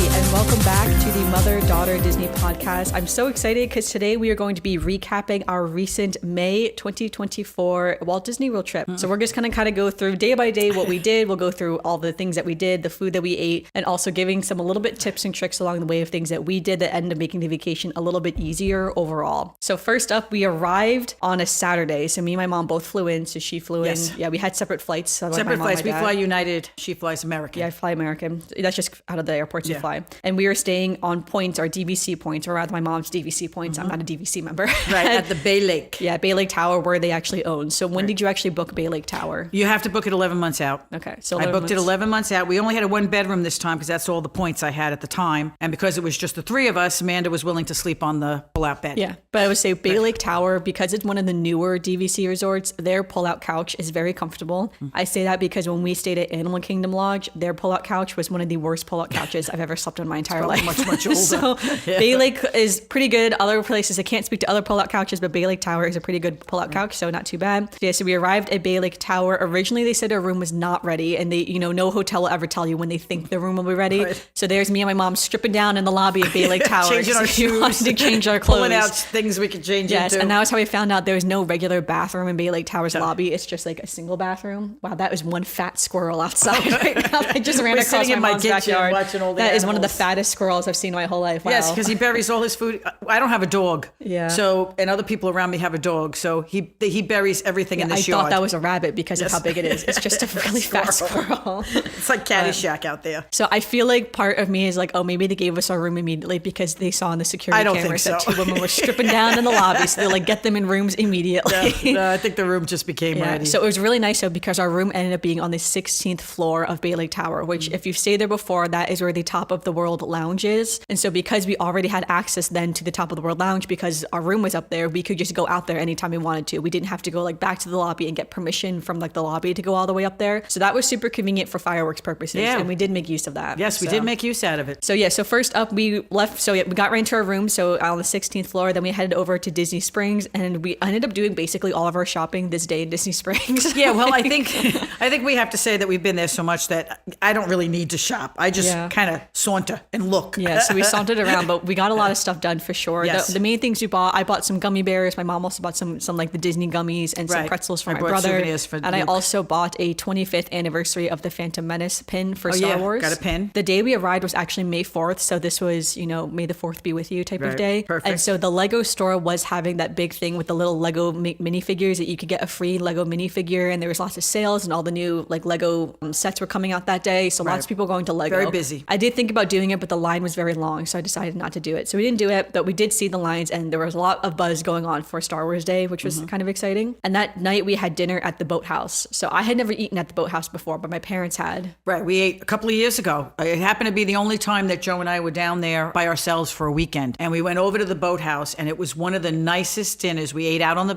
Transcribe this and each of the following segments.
and welcome back to the Mother-Daughter Disney podcast. I'm so excited because today we are going to be recapping our recent May 2024 Walt Disney World trip. So we're just going to kind of go through day by day what we did. We'll go through all the things that we did, the food that we ate, and also giving some a little bit tips and tricks along the way of things that we did that ended up making the vacation a little bit easier overall. So first up, we arrived on a Saturday. So me and my mom both flew in. So she flew in. Yeah, we had separate flights. So separate flights. We fly United. She flies American. Yeah, I fly American. That's just out of the airports you fly. And we were staying on points, our DVC points, or rather my mom's DVC points. I'm not a DVC member. Right, at the Bay Lake. Yeah, Bay Lake Tower, where they actually own. So when did you actually book Bay Lake Tower? You have to book it 11 months out. Okay, so I booked it 11 months out. We only had a one bedroom this time because that's all the points I had at the time. And because it was just the three of us, Amanda was willing to sleep on the pull-out bed. Yeah, but I would say Bay Lake Tower, because it's one of the newer DVC resorts, their pull-out couch is very comfortable. I say that because when we stayed at Animal Kingdom Lodge, their pull-out couch was one of the worst pull-out couches I've ever slept in my entire life. Much older. So Bay Lake is pretty good. Other places, I can't speak to other pull-out couches, but Bay Lake Tower is a pretty good pull-out couch, so not too bad. Yeah, so we arrived at Bay Lake Tower. Originally, they said our room was not ready, and they, no hotel will ever tell you when they think the room will be ready. Right. So there's me and my mom stripping down in the lobby of Bay Lake Tower. Changing our shoes. We wanted to change our clothes. Pulling out things we could change into. Yes, and that was how we found out there was no regular bathroom in Bay Lake Tower's lobby. It's just like a single bathroom. Wow, that was one fat squirrel outside right now. I just ran across my mom's backyard. Watching all the that animals. Is one of the fattest squirrels I've seen in my whole life. Wow. Yes, because he buries all his food. I don't have a dog. Yeah. So, and other people around me have a dog. So he buries everything in this yard. I thought that was a rabbit because of how big it is. It's just a really fat squirrel. It's like Caddyshack out there. So I feel like part of me is like, oh, maybe they gave us our room immediately because they saw in the security cameras that two women were stripping down in the lobby. So they like get them in rooms immediately. No, I think the room just became ready. So it was really nice though because our room ended up being on the 16th floor of Bay Lake Tower, which if you've stayed there before, that is where the Top of the World Lounge is. And so because we already had access then to the Top of the World Lounge because our room was up there, we could just go out there anytime we wanted to. We didn't have to go like back to the lobby and get permission from like the lobby to go all the way up there. So that was super convenient for fireworks purposes. Yeah. And we did make use of that. Yes, we did make use out of it. So first up we left. So we got right into our room. So on the 16th floor, then we headed over to Disney Springs and we ended up doing basically all of our shopping this day in Disney Springs. Yeah, well, I think we have to say that we've been there so much that I don't really need to shop. I just kind of saunter and look. Yeah, so we sauntered around, but we got a lot of stuff done for sure. Yes. The main things we bought, I bought some gummy bears. My mom also bought some like the Disney gummies and some pretzels for my brother. Souvenirs for and Luke. I also bought a 25th anniversary of the Phantom Menace pin for Star Wars. Got a pin. The day we arrived was actually May 4th, so this was, May the 4th be with you type of day. Perfect. And so the Lego store was having that big thing with the little Lego minifigures that you could get a free Lego minifigure, and there was lots of sales and all the new like Lego sets were coming out that day, so lots of people going to Lego. Very busy. I did think about doing it, but the line was very long, so I decided not to do it. So we didn't do it, but we did see the lines, and there was a lot of buzz going on for Star Wars Day, which was kind of exciting. And that night we had dinner at the Boathouse. So I had never eaten at the Boathouse before, but my parents had. Right, we ate a couple of years ago. It happened to be the only time that Joe and I were down there by ourselves for a weekend, and we went over to the Boathouse, and it was one of the nicest dinners. We ate out on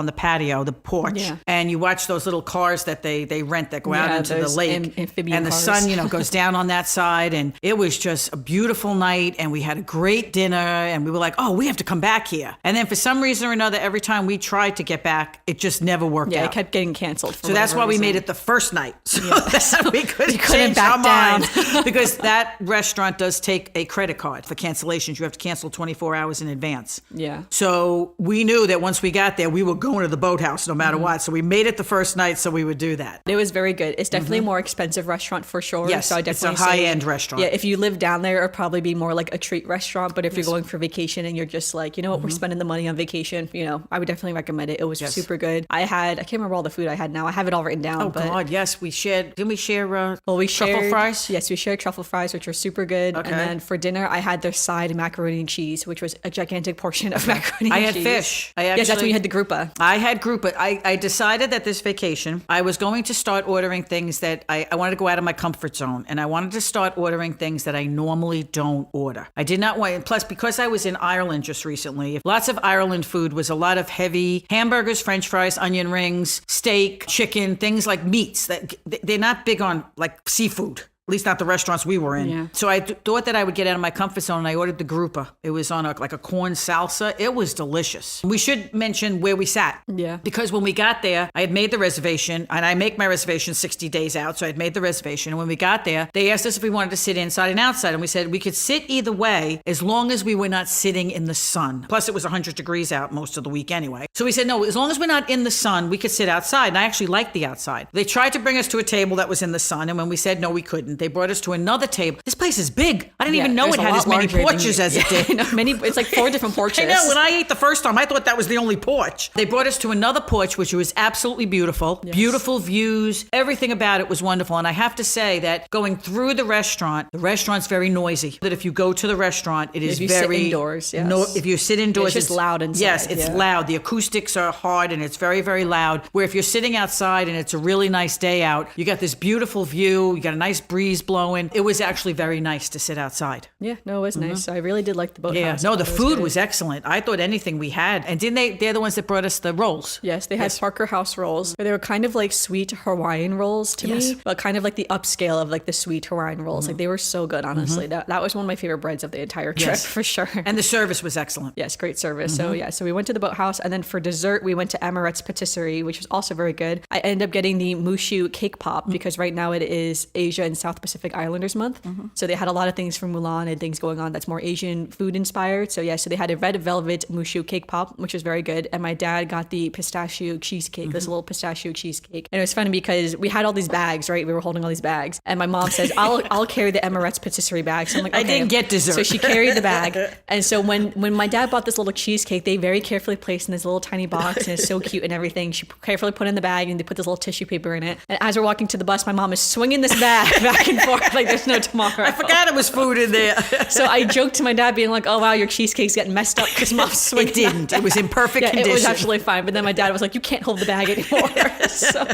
the patio, the porch, and you watch those little cars that they rent that go out into the lake, amphibian and the cars. sun goes down on that side, and it was just a beautiful night, and we had a great dinner, and we were like, oh, we have to come back here. And then for some reason or another, every time we tried to get back, it just never worked out. Yeah, it kept getting canceled. So that's why we made it the first night, so that we could change our minds. Because that restaurant does take a credit card for cancellations. You have to cancel 24 hours in advance. Yeah. So we knew that once we got there, we were going to the Boathouse no matter what. So we made it the first night, so we would do that. It was very good. It's definitely a more expensive restaurant for sure. Yes, so I definitely it's a high-end restaurant. Yeah, if you live down there, it'll probably be more like a treat restaurant. But if you're going for vacation and you're just like, you know what, we're spending the money on vacation, I would definitely recommend it. It was super good. I can't remember all the food I had now. I have it all written down. Oh, God, yes. We shared, didn't we share we truffle fries? Yes, we shared truffle fries, which were super good. Okay. And then for dinner, I had their side macaroni and cheese, which was a gigantic portion of macaroni and cheese. I had fish. Yes, that's when you had the grouper. I had grouper. I decided that this vacation, I was going to start ordering things that I wanted to go out of my comfort zone, and I wanted to start ordering things that I normally don't order. I did not want, plus because I was in Ireland just recently, lots of Ireland food was a lot of heavy hamburgers, French fries, onion rings, steak, chicken, things like meats. That they're not big on like seafood. At least not the restaurants we were in. Yeah. So I thought that I would get out of my comfort zone, and I ordered the grouper. It was on like a corn salsa. It was delicious. We should mention where we sat. Yeah. Because when we got there, I had made the reservation, and I make my reservation 60 days out. So I had made the reservation. And when we got there, they asked us if we wanted to sit inside and outside. And we said we could sit either way as long as we were not sitting in the sun. Plus, it was 100 degrees out most of the week anyway. So we said, no, as long as we're not in the sun, we could sit outside. And I actually liked the outside. They tried to bring us to a table that was in the sun. And when we said no, we couldn't, they brought us to another table. This place is big. I didn't even know it had as many porches as it did. It's like 4 different porches. I know. When I ate the first time, I thought that was the only porch. They brought us to another porch, which was absolutely beautiful. Yes. Beautiful views. Everything about it was wonderful. And I have to say that going through the restaurant's very noisy. That if you go to the restaurant, it is if you very sit indoors. Yes. No, if you sit indoors, it's just loud inside. Yes, it's loud. The acoustics are hard, and it's very, very loud. Where if you're sitting outside and it's a really nice day out, you got this beautiful view. You got a nice breeze blowing. It was actually very nice to sit outside. Yeah, no, it was nice. I really did like the boathouse. Yeah, no, the food was excellent. I thought anything we had. And didn't they're the ones that brought us the rolls. Yes, they had Parker House rolls. They were kind of like sweet Hawaiian rolls to me, but kind of like the upscale of like the sweet Hawaiian rolls. Like they were so good, honestly. That was one of my favorite breads of the entire trip, for sure. And the service was excellent. Yes, great service. So we went to the boathouse, and then for dessert, we went to Amaret's Patisserie, which was also very good. I ended up getting the Mushu cake pop because right now it is Asia and South Pacific Islanders Month. So they had a lot of things from Mulan and things going on that's more Asian food inspired. So so they had a red velvet Mushu cake pop, which was very good. And my dad got the pistachio cheesecake, this little pistachio cheesecake. And it was funny because we had all these bags, right? We were holding all these bags. And my mom says, I'll carry the Amaret's Patisserie bag. So I'm like, okay. I didn't get dessert. So she carried the bag. And so when my dad bought this little cheesecake, they very carefully placed in this little tiny box, and it's so cute and everything. She carefully put it in the bag, and they put this little tissue paper in it. And as we're walking to the bus, my mom is swinging this bag back and forth like there's no tomorrow. I forgot it was food in there. So I joked to my dad being like, oh wow, your cheesecake's getting messed up because mom's swinging. It didn't. It was in perfect condition. It was absolutely fine. But then my dad was like, you can't hold the bag anymore. So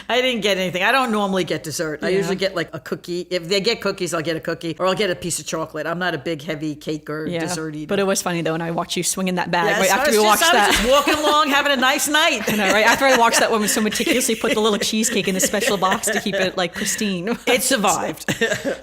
I didn't get anything. I don't normally get dessert. I usually get like a cookie. If they get cookies, I'll get a cookie, or I'll get a piece of chocolate. I'm not a big heavy cake or dessert eater. But it was funny though, and I watched you swinging that bag right after we watched that. I was just walking along, having a nice night. I know, right? After I watched that woman so meticulously put the little cheesecake in the special box to keep it like pristine. It survived.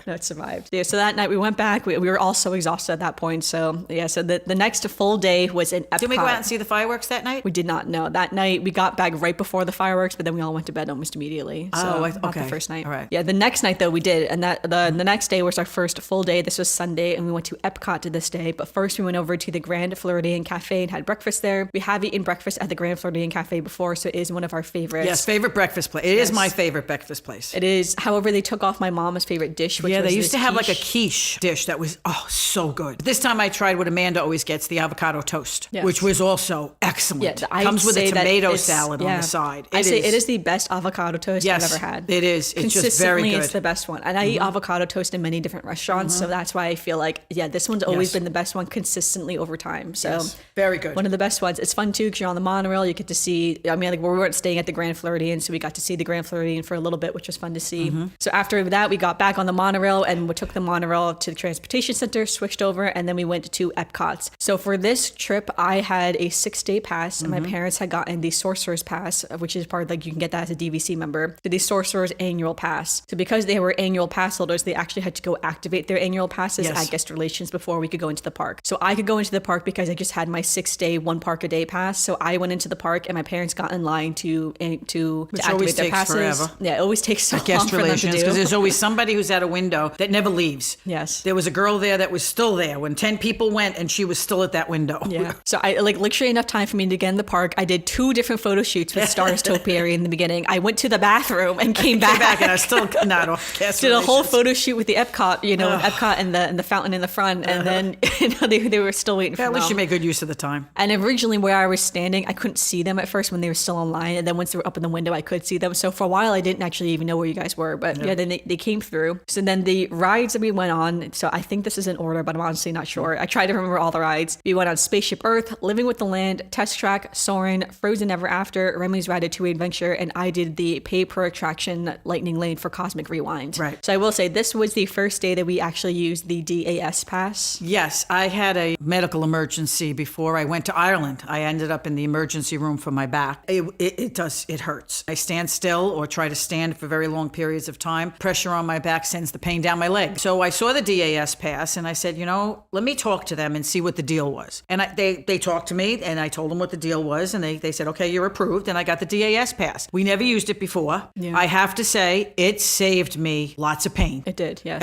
No, it survived. Yeah, so that night we went back. We were all so exhausted at that point. So so the next full day was in Epcot. Did we go out and see the fireworks that night? We did not know. That night we got back right before the fireworks, but then we all went to bed almost immediately. So not the first night. All right. Yeah, the next night though we did, and that the next day was our first full day. This was Sunday, and we went to Epcot to this day. But first we went over to the Grand Floridian Cafe and had breakfast there. We have eaten breakfast at the Grand Floridian Cafe before, so it is one of our favorites. Yes, favorite breakfast place. It is my favorite breakfast place. It is. However, they took off my mom's favorite dish, which was they used to have quiche. like a quiche dish that was so good. This time I tried what Amanda always gets, the avocado toast, which was also excellent. Yeah, comes with a tomato salad on the side. I say it is the best avocado toast I've ever had. It is. It's just very good. It's the best one. And I eat avocado toast in many different restaurants, so that's why I feel like, this one's always been the best one consistently over time. So very good. One of the best ones. It's fun too because you're on the monorail. You get to see, we weren't staying at the Grand Floridian, so we got to see the Grand Floridian for a little bit, which was fun to see. So after that, we got back on the monorail and we took the monorail to the transportation center, switched over, and then we went to Epcot's. So for this trip, I had a 6-day pass, and my parents had gotten the Sorcerer's Pass, which is part of, you can get that as a DVC member, to the Sorcerer's Annual Pass. So because they were annual pass holders, they actually had to go activate their annual passes at guest relations before we could go into the park. So I could go into the park because I just had my 6-day, 1 park a day pass. So I went into the park, and my parents got in line to activate their passes. Forever. Yeah, it always takes so guest long for them to do. Because there's always somebody who's at a window that never leaves. Yes. There was a girl there that was still there when 10 people went, and she was still at that window. Yeah. So I literally enough time for me to get in the park. I did 2 different photo shoots with Stars Topiary in the beginning. I went to the bathroom and came back. And I was still not off guest did relations. a whole photo shoot with the Epcot, Epcot and the fountain in the front, and then they were still waiting for me. At least you made good use of the time. And originally where I was standing, I couldn't see them at first when they were still online, and then once they were up in the window, I could see them. So for a while, I didn't actually even know where you guys were, but then they came through. So then the rides that we went on, so I think this is in order, but I'm honestly not sure. I tried to remember all the rides. We went on Spaceship Earth, Living with the Land, Test Track, Soarin', Frozen Ever After, Remy's Ratatouille Adventure, and I I did the pay per attraction lightning lane for Cosmic Rewind. Right. So I will say this was the first day that we actually used the DAS pass. Yes, I had a medical emergency before I went to Ireland. I ended up in the emergency room for my back. It hurts. I stand still or try to stand for very long periods of time. Pressure on my back sends the pain down my leg. So I saw the DAS pass and I said, let me talk to them and see what the deal was. And they talked to me and I told them what the deal was and they said, okay, you're approved. And I got the DAS pass. We never used it before. Yeah. I have to say, it saved me lots of pain. It did, yes.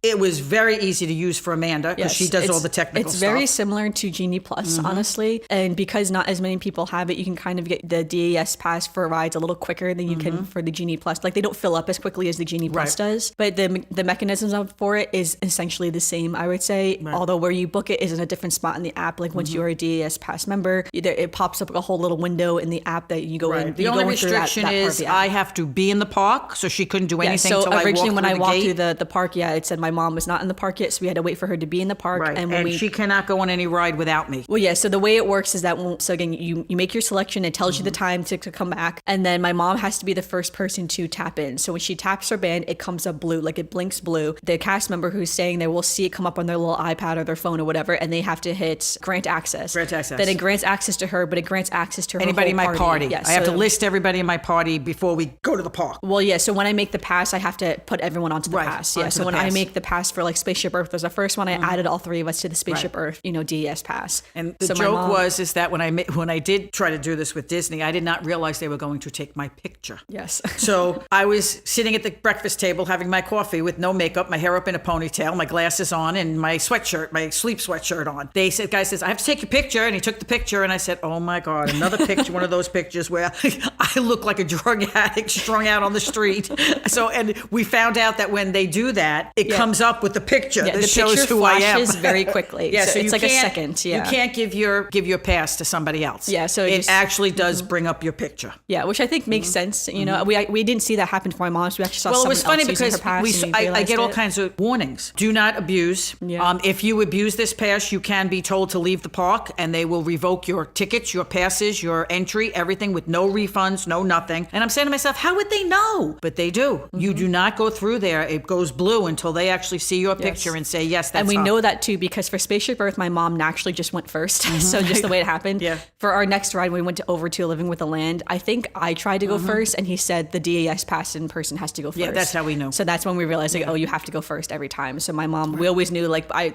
It was very easy to use for Amanda because she does all the technical stuff. It's very similar to Genie Plus, honestly. And because not as many people have it, you can kind of get the DAS pass for rides a little quicker than you can for the Genie Plus. Like they don't fill up as quickly as the Genie Plus does, but the mechanisms for it is essentially the same, I would say. Right. Although where you book it is in a different spot in the app. Like once you're a DAS pass member, it pops up a whole little window in the app that you go in. The only restriction is I have to be in the park, so she couldn't do anything until I walked through the gate. So originally when I walked through the park, it said my mom was not in the park yet, so we had to wait for her to be in the park. Right. And she cannot go on any ride without me. Well, yeah, so the way it works is that, so again, you make your selection, it tells you the time to come back, and then my mom has to be the first person to tap in. So when she taps her band, it comes up blue, like it blinks blue. The cast member who's staying there will see it come up on their little iPad or their phone or whatever, and they have to hit grant access. Grant access. Then it grants access to her, but it grants access to her anybody whole in my party. Yes, I have to list everybody in my party before we go to the park. Well, yeah, so when I make the pass, I have to put everyone onto the pass. Yeah, so when I make the pass for like Spaceship Earth was the first one, I added all three of us to the Spaceship Earth, DAS pass. And the joke is that when I did try to do this with Disney, I did not realize they were going to take my picture. Yes. So I was sitting at the breakfast table having my coffee with no makeup, my hair up in a ponytail, my glasses on, and my sweatshirt, my sleep sweatshirt on. Guy says, I have to take your picture. And he took the picture and I said, oh my God, another picture, one of those pictures where I look like a drug addict strung out on the street. So, and we found out that when they do that, it comes up with the picture that the shows picture who I am. flashes very quickly. Yeah, so it's like a second. Yeah. You can't give your pass to somebody else. Yeah, so it actually does bring up your picture. Yeah, which I think makes sense. We didn't see that happen for my mom, so we actually saw it was someone funny else using because her pass I get all kinds of warnings. Do not abuse. Yeah. If you abuse this pass, you can be told to leave the park and they will revoke your tickets, your passes, your entry, everything with no refunds, no nothing. And I'm saying to myself, how would they know? But they do. You do not go through there. It goes blue until they actually see your picture and say, yes, that's And we know that too because for Spaceship Earth, my mom naturally just went first. So just the way it happened. Yeah. For our next ride, we went over to Living with the Land. I think I tried to go first and he said the DAS pass in person has to go first. Yeah, that's how we know. So that's when we realized you have to go first every time. So my mom, we always knew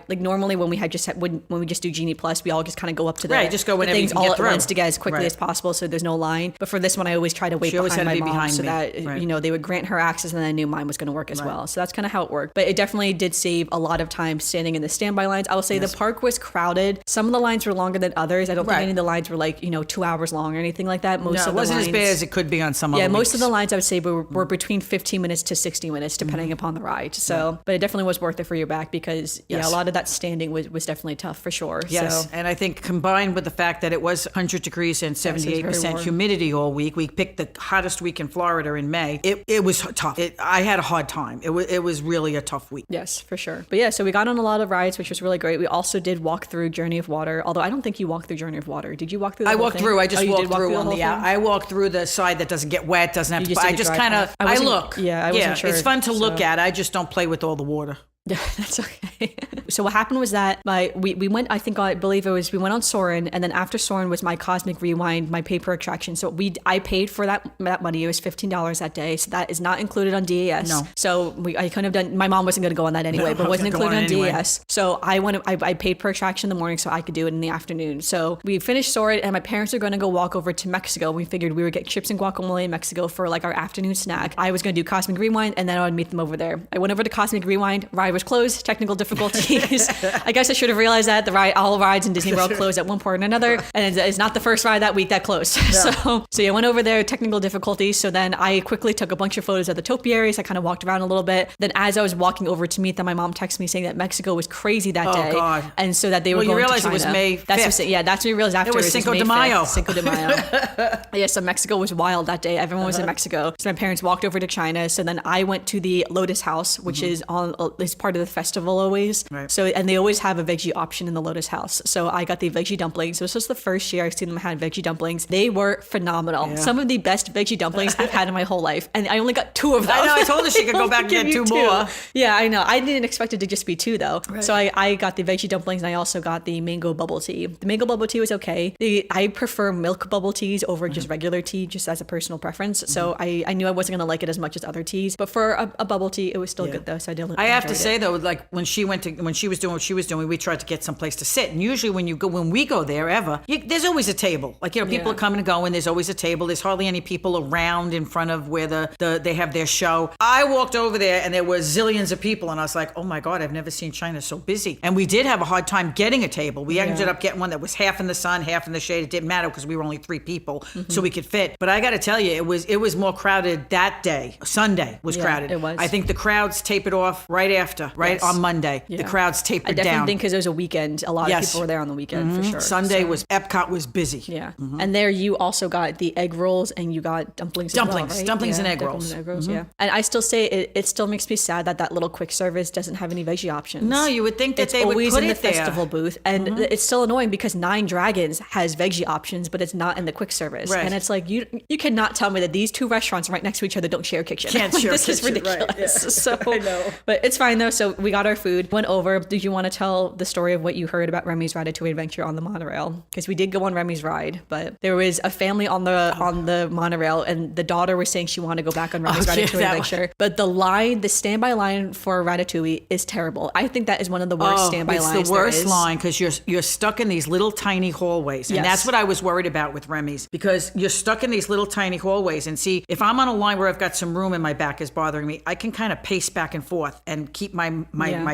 normally when we had when we just do Genie Plus, we all just kind of go up to the just go whenever things you can all get at through. once to get as quickly as possible so there's no line. But for this one, I always try to wait behind my mom so that they would grant her access and then I knew mine was going to work as well. So that's kind of how it worked. But it definitely did save a lot of time standing in the standby lines. I will say the park was crowded. Some of the lines were longer than others. I don't think any of the lines were 2 hours long or anything like that. Most of it wasn't the lines, as bad as it could be on some other weeks. Most of the lines I would say were between 15 minutes to 60 minutes depending upon the ride. So, but it definitely was worth it for your back because a lot of that standing was definitely tough for sure. Yes, and I think combined with the fact that it was 100 degrees and 78% humidity all week, we picked the hottest week in Florida in May. It was tough. I had a hard time. It was really a tough week. Yes, for sure. But yeah, so we got on a lot of rides, which was really great. We also did walk through Journey of Water, although I don't think you walked through Journey of Water. Did you walk through the whole walked thing? through. I just walked through on the I walked through the side that doesn't get wet, doesn't have to. I just kind of I look. Yeah, I wasn't sure. It's fun to look at. I just don't play with all the water. Yeah, that's okay. So what happened was that we went, I believe we went on Soarin', and then after Soarin' was my Cosmic Rewind, my pay-per attraction. So I paid for that money. It was $15 that day. So that is not included on DAS. No. So I couldn't have done, my mom wasn't going to go on that anyway, but wasn't included on DAS. So I paid per attraction in the morning so I could do it in the afternoon. So we finished Soarin', and my parents were going to go walk over to Mexico. We figured we would get chips and guacamole in Mexico for our afternoon snack. I was going to do Cosmic Rewind, and then I would meet them over there. I went over to Cosmic Rewind. Ride was closed. Technical difficulties. I guess I should have realized that all rides in Disney World closed at one point or another, and it's not the first ride that week that closed. Yeah. So I went over there, technical difficulties. So then I quickly took a bunch of photos of the topiaries. I kind of walked around a little bit. Then as I was walking over to meet them, my mom texted me saying that Mexico was crazy that day. Oh God! And so that they were going to China. You realized it was May 5th. That's what you realized after. It was Cinco de Mayo. Cinco de Mayo. Yeah, so Mexico was wild that day. Everyone was in Mexico. So my parents walked over to China. So then I went to the Lotus House, which is on this part of the festival always. Right. So, and they always have a veggie option in the Lotus House. So I got the veggie dumplings. This was the first year I've seen them had veggie dumplings. They were phenomenal. Yeah. Some of the best veggie dumplings I've had in my whole life. And I only got 2 of them. I know, I told her she could go back and Give get you 2 more. Yeah, I know. I didn't expect it to just be 2 though. Right. So I got the veggie dumplings and I also got the mango bubble tea. The mango bubble tea was okay. I prefer milk bubble teas over just regular tea, just as a personal preference. So I knew I wasn't going to like it as much as other teas, but for a bubble tea, it was still good though. So I have to say though, like when she was doing what she was doing, we tried to get someplace to sit. And usually when we go there ever, there's always a table. Like, people are coming and going. There's always a table. There's hardly any people around in front of where they have their show. I walked over there and there were zillions of people and I was like, oh my God, I've never seen China so busy. And we did have a hard time getting a table. We ended up getting one that was half in the sun, half in the shade. It didn't matter because we were only 3 people, so we could fit. But I got to tell you, it was more crowded that day. Sunday was crowded. It was. I think the crowds tapered off right after, on Monday. Yeah. The crowds tapered down. I definitely think because it was a weekend. A lot of people were there on the weekend for sure. Sunday Epcot was busy. Yeah. And there you also got the egg rolls and you got dumplings as well, right? Dumplings and egg rolls. Yeah. And I still say it still makes me sad that little quick service doesn't have any veggie options. No, you would think that they would put always in the it there. festival booth. And it's still annoying because Nine Dragons has veggie options, but it's not in the quick service. Right. And it's like, you cannot tell me that these 2 restaurants right next to each other don't share a kitchen. Can't share this a is kitchen, ridiculous. Right. Yeah. So, I know. But it's fine though. So we got our food, went over. Did you want to tell the story of what you heard about Remy's Ratatouille adventure on the monorail? Because we did go on Remy's ride, but there was a family on the monorail and the daughter was saying she wanted to go back on Remy's Ratatouille adventure. But the standby line for Ratatouille is terrible. I think that is one of the worst standby lines. It's the worst line because you're stuck in these little tiny hallways. And that's what I was worried about with Remy's, because you're stuck in these little tiny hallways. And see, if I'm on a line where I've got some room and my back is bothering me, I can kind of pace back and forth and keep my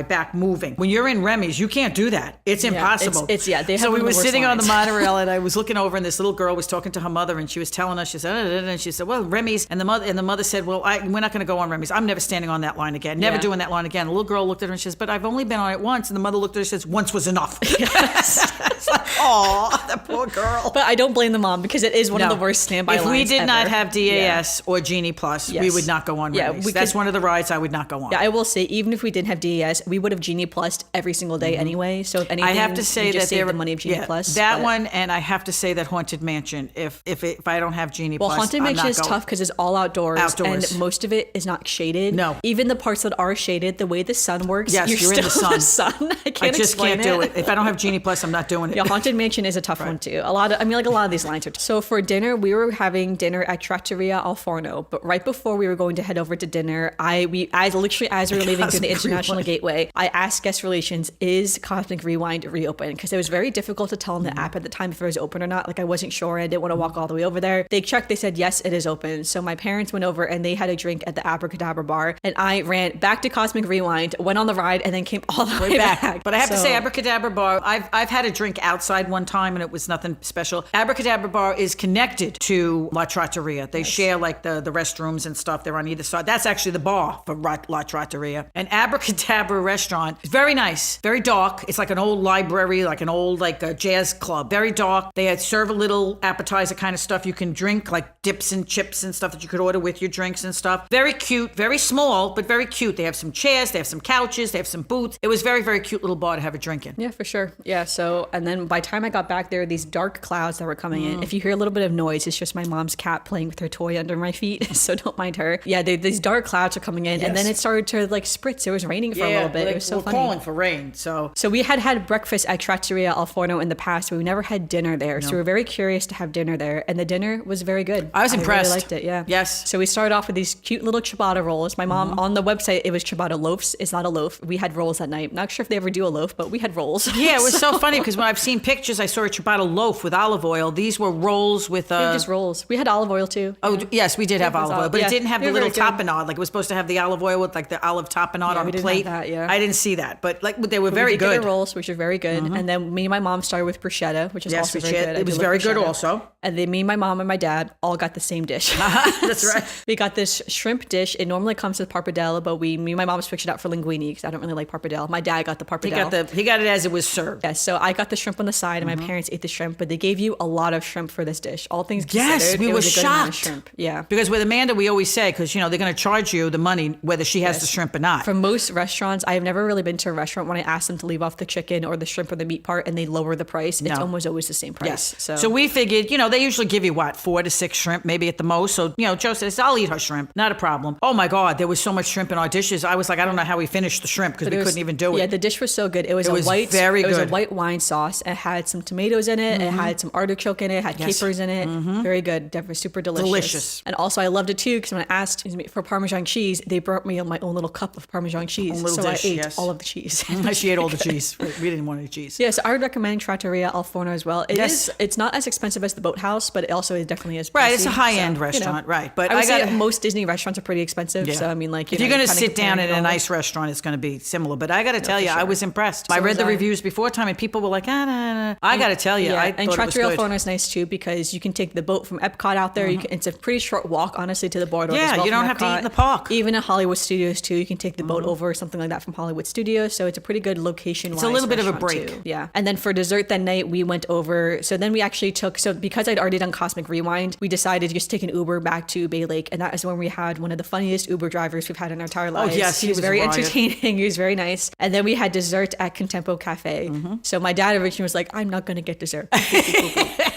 back moving. When you're in Remy's, you can't do that. It's impossible. They have so we were sitting lines. on the monorail and I was looking over and this little girl was talking to her mother and she was telling us, she said, well, Remy's, and the mother said, well, we're not going to go on Remy's. I'm never standing on that line again. Never doing that line again. The little girl looked at her and she says, but I've only been on it once. And the mother looked at her and says, once was enough. Yes. It's like, oh, that poor girl. But I don't blame the mom because it is one of the worst standby lines If we did ever. not have DAS or Genie Plus, we would not go on Remy's. That's one of the rides I would not go on. Yeah, I will say, even if we didn't have DAS, we would have Genie Plus every single day anyway. So if anything, I have to say that save the money of Genie Plus. That one, and I have to say that Haunted Mansion. If I don't have Genie Plus, Haunted Mansion is tough because it's all outdoors, and most of it is not shaded. No, even the parts that are shaded, the way the sun works, yes, you're still in the sun. I just can't do it. If I don't have Genie Plus, I'm not doing it. Yeah, Haunted Mansion is a tough one too. A lot of these lines are tough. So for dinner, we were having dinner at Trattoria Al Forno, but right before we were going to head over to dinner, as we were leaving through the International Gateway, I asked guest relations, is Cosmic Rewind reopened? Because it was very difficult to tell on the app at the time if it was open or not. Like I wasn't sure. I didn't want to walk all the way over there. They checked. They said, yes, it is open. So my parents went over and they had a drink at the Abracadabra bar. And I ran back to Cosmic Rewind, went on the ride, and then came all the way back. But I have to say, Abracadabra bar, I've had a drink outside one time and it was nothing special. Abracadabra bar is connected to La Trattoria. They share like the restrooms and stuff. They're on either side. That's actually the bar for La Trattoria. And Abracadabra restaurant is very nice, very dark. It's like an old library, like an old a jazz club. Very dark. They had serve a little appetizer kind of stuff you can drink, like dips and chips and stuff that you could order with your drinks and stuff. Very cute, very small, but very cute. They have some chairs, they have some couches, they have some booths. It was very, very cute little bar to have a drink in. Yeah, for sure. Yeah, so, and then by the time I got back there, these dark clouds that were coming in. If you hear a little bit of noise, it's just my mom's cat playing with her toy under my feet, so don't mind her. Yeah, these dark clouds are coming in, and then it started to spritz. It was raining for a little bit. It was so funny. We're calling for rain, so. So we had breakfast at Trattoria Al Forno in the past, but we never had dinner there. No. So we were very curious to have dinner there, and the dinner was very good. I was impressed. I really liked it, yeah. Yes. So we started off with these cute little ciabatta rolls. My mom, on the website, it was ciabatta loaves. It's not a loaf. We had rolls that night. Not sure if they ever do a loaf, but we had rolls. Yeah, it was so funny because when I've seen pictures, I saw a ciabatta loaf with olive oil. These were rolls with... They were just rolls. We had olive oil too. Oh, yes, we did have olive oil, but it didn't have the little tapenade. Like it was supposed to have the olive oil with like the olive tapenade on the plate. That, yeah. I didn't see that, but they were very good. We did get rolls, which are very good. And then me and my mom started with bruschetta, which is also very good. It was very good also. And then me, my mom, and my dad all got the same dish. That's right. We got this shrimp dish. It normally comes with pappardelle, but me and my mom switched it out for linguine because I don't really like pappardelle. My dad got the pappardelle. He got it as it was served. Yes, so I got the shrimp on the side, and my parents ate the shrimp, but they gave you a lot of shrimp for this dish. All things considered, yes, we were shocked. Shrimp. Yeah, because with Amanda, we always say, because they're going to charge you the money whether she has the shrimp or not. For most most restaurants, I have never really been to a restaurant when I asked them to leave off the chicken or the shrimp or the meat part and they lower the price. It's almost always the same price. Yes. So we figured, they usually give you what, 4 to 6 shrimp, maybe at the most. So, Joe says, I'll eat her shrimp. Not a problem. Oh my God, there was so much shrimp in our dishes. I was like, I don't know how we finished the shrimp because we couldn't even do it. Yeah, the dish was so good. It was very good. It was a white wine sauce. It had some tomatoes in it. It had some artichoke in it. It had capers in it. Very good. Definitely super delicious. And also I loved it too because when I asked for Parmesan cheese, they brought me my own little cup of Parmesan cheese. So dish, I ate all of the cheese. She ate all the cheese. We didn't want any cheese. Yeah, so I would recommend Trattoria Al Forno as well. It's not as expensive as the Boathouse, but it also definitely is pricey. Right, it's a high-end restaurant, right. But I would say most Disney restaurants are pretty expensive. So I mean, like, if you're going to sit down in a nice restaurant, it's going to be similar. But I got to tell you, I was impressed. I read the reviews before time, and people were like, nah. I got to tell you, I thought Trattoria Al Forno is nice too because you can take the boat from Epcot out there. It's a pretty short walk, honestly, to the boardwalk. Yeah, you don't have to eat in the park. Even at Hollywood Studios too, you can take the boat over or something like that from Hollywood Studios. So it's a pretty good location. It's a little bit of a break. Too. Yeah. And then for dessert that night, we went over. So then we actually because I'd already done Cosmic Rewind, we decided to just take an Uber back to Bay Lake, and that is when we had one of the funniest Uber drivers we've had in our entire lives. Oh yes, he was very entertaining. He was very nice. And then we had dessert at Contempo Cafe. So my dad originally was like, I'm not going to get dessert.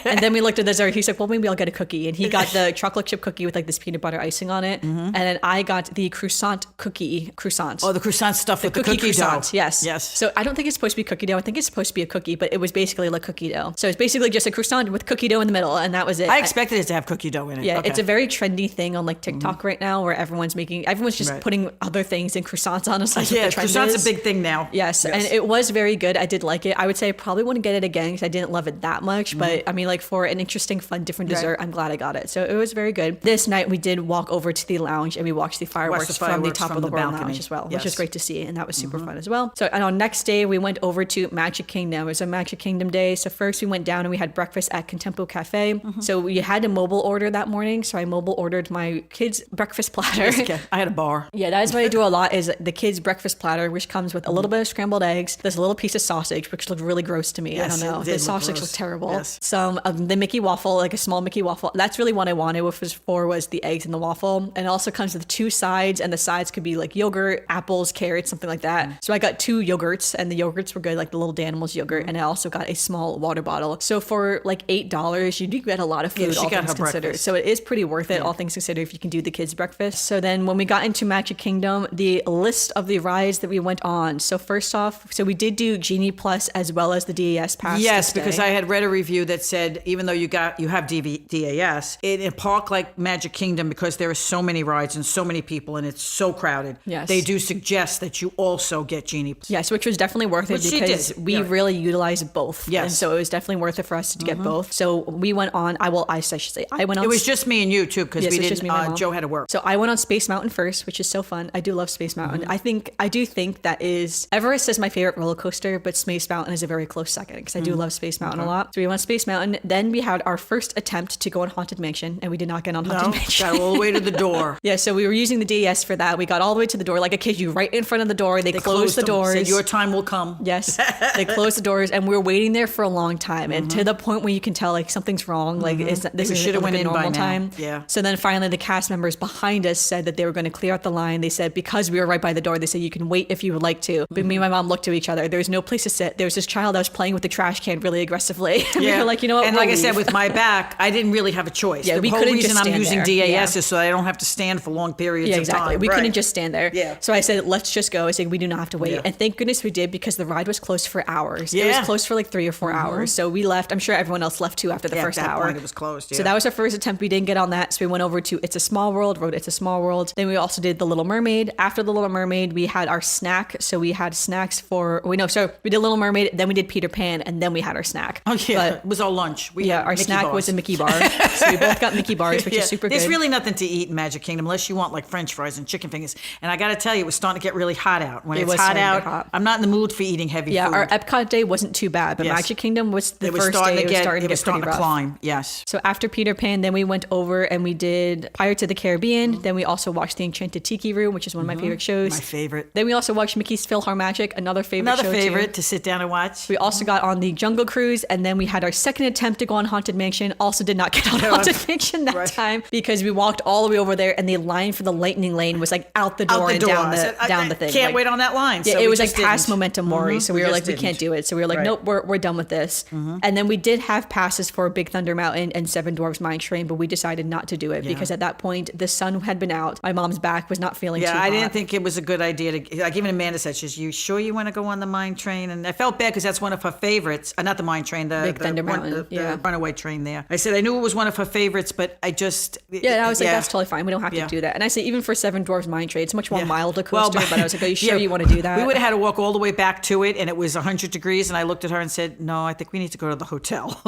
And then we looked at the dessert. He said, well, maybe I'll get a cookie. And he got the chocolate chip cookie with like this peanut butter icing on it. And then I got the croissant. Oh, the croissant stuff with the cookie dough. Yes. So I don't think it's supposed to be cookie dough. I think it's supposed to be a cookie, but it was basically like cookie dough. So it's basically just a croissant with cookie dough in the middle, and that was it. I expected it to have cookie dough in it. Yeah, it's a very trendy thing on like TikTok right now where everyone's just putting other things in croissants, honestly. Yeah, croissant's a big thing now. Yes, and it was very good. I did like it. I would say I probably wouldn't get it again because I didn't love it that much, but I mean, like for an interesting, fun, different dessert, I'm glad I got it. So it was very good. This night we did walk over to the lounge and we watched the fireworks from the top of the World Lounge as well, which was great to see, and that was super fun as well. So and on next day we went over to Magic Kingdom. It was a Magic Kingdom day. So first we went down and we had breakfast at Contempo Cafe. So we had a mobile order that morning. So I mobile ordered my kids' breakfast platter. I had a bar. Yeah, that is what I do a lot is the kids' breakfast platter, which comes with a little bit of scrambled eggs, this little piece of sausage, which looked really gross to me. Yes, I don't know. The sausage looked terrible. Yes. Some of the Mickey waffle, like a small Mickey waffle. That's really what I wanted, which was the eggs and the waffle. And it also comes with 2 sides, and the sides could be like yogurt, apples, carrots, something like that. So I got 2 yogurts, and the yogurts were good, like the little Danimals yogurt, and I also got a small water bottle. So for like $8, you do get a lot of food, all things considered. Breakfast. So it is pretty worth it, all things considered, if you can do the kids' breakfast. So then when we got into Magic Kingdom, the list of the rides that we went on. So first off, so we did do Genie Plus as well as the DAS pass. Yes, because I had read a review that said even though you have DAS, in a park like Magic Kingdom, because there are so many rides and so many people and it's so crowded, they do suggest that you also get Genie Plus. Yes, which was definitely worth it because we really utilized both. Yes. And so it was definitely worth it for us to get both. So we went on, I should say, I went on. It was just me and you too, because we didn't, Joe had to work. So I went on Space Mountain first, which is so fun. I do love Space Mountain. I do think that is, Everest is my favorite roller coaster, but Space Mountain is a very close second because I do love Space Mountain a lot. So we went on Space Mountain. Then we had our first attempt to go on Haunted Mansion, and we did not get on Haunted Mansion. Got all the way to the door. Yeah, so we were using the DES for that. We got all the way to the door. Like I kid you, right in front of the door. They closed the doors. Said, your time will come. Yes, they closed the doors, and we were waiting there for a long time, and to the point where you can tell like something's wrong. Like this is like a normal time. Yeah. So then finally, the cast members behind us said that they were going to clear out the line. They said because we were right by the door, they said you can wait if you would like to. But me and my mom looked to each other. There was no place to sit. There was this child that was playing with the trash can really aggressively. And we were like, you know what? And like I said, with my back, I didn't really have a choice. Yeah, the whole reason I'm using DAS is is so I don't have to stand for long periods of time. We couldn't just stand there. Yeah. So I said, let's just go. I said, we do not have to wait. Yeah. And thank goodness we did because the ride was closed for hours. It was closed for like 3 or 4 hours. So we left. I'm sure everyone else left too after the first at that hour. Point it was closed. Yeah. So that was our first attempt. We didn't get on that. So we went over to It's a Small World, rode It's a Small World. Then we also did The Little Mermaid. After The Little Mermaid, we had our snack. So we had snacks we did Little Mermaid, then we did Peter Pan, and then we had our snack. Oh yeah, it was our lunch. Our snack was a Mickey bar. So we both got Mickey bars, which is super good. There's really nothing to eat in Magic Kingdom unless you want like French fries and chicken fingers. And I got to tell you, it was starting to get really hot out. When it's hot out, I'm not in the mood for eating heavy food. Yeah, our Epcot day wasn't too bad, but Magic Kingdom was the first day it was starting to climb. Yes. So after Peter Pan, then we went over and we did Pirates of the Caribbean. Then we also watched the Enchanted Tiki Room, which is one of my favorite shows. My favorite. Then we also watched Mickey's PhilharMagic, another favorite to sit down and watch. We also got on the Jungle Cruise, and then we had our second attempt to go on Haunted Mansion. Also did not get on Haunted Mansion that time because we walked all the way over there, and the line for the Lightning Lane was like out the door and down the down the thing. Can't wait on that line. Yeah, so it we was like just past didn't. Momentum Mori, so we were like, we can't do it. So we were like, nope, we're done with this. And then we did have passes for Big Thunder Mountain and Seven Dwarfs Mine Train, but we decided not to do it because at that point the sun had been out. My mom's back was not feeling too hot. I didn't think it was a good idea to. Like even Amanda said, she's, "You sure you want to go on the mine train?" And I felt bad because that's one of her favorites. Not the mine train, the Big Thunder Mountain, the runaway train there. I said I knew it was one of her favorites, but I just I was like, that's totally fine. We don't have to do that. And I say even for Seven Dwarfs Mine Train, it's much more mild a coaster. But I was like, are you sure you want to do that? We would have had to walk all the way back to it, and it was 100 degrees. And I looked at her and said, "No, I think we need to go to the hotel."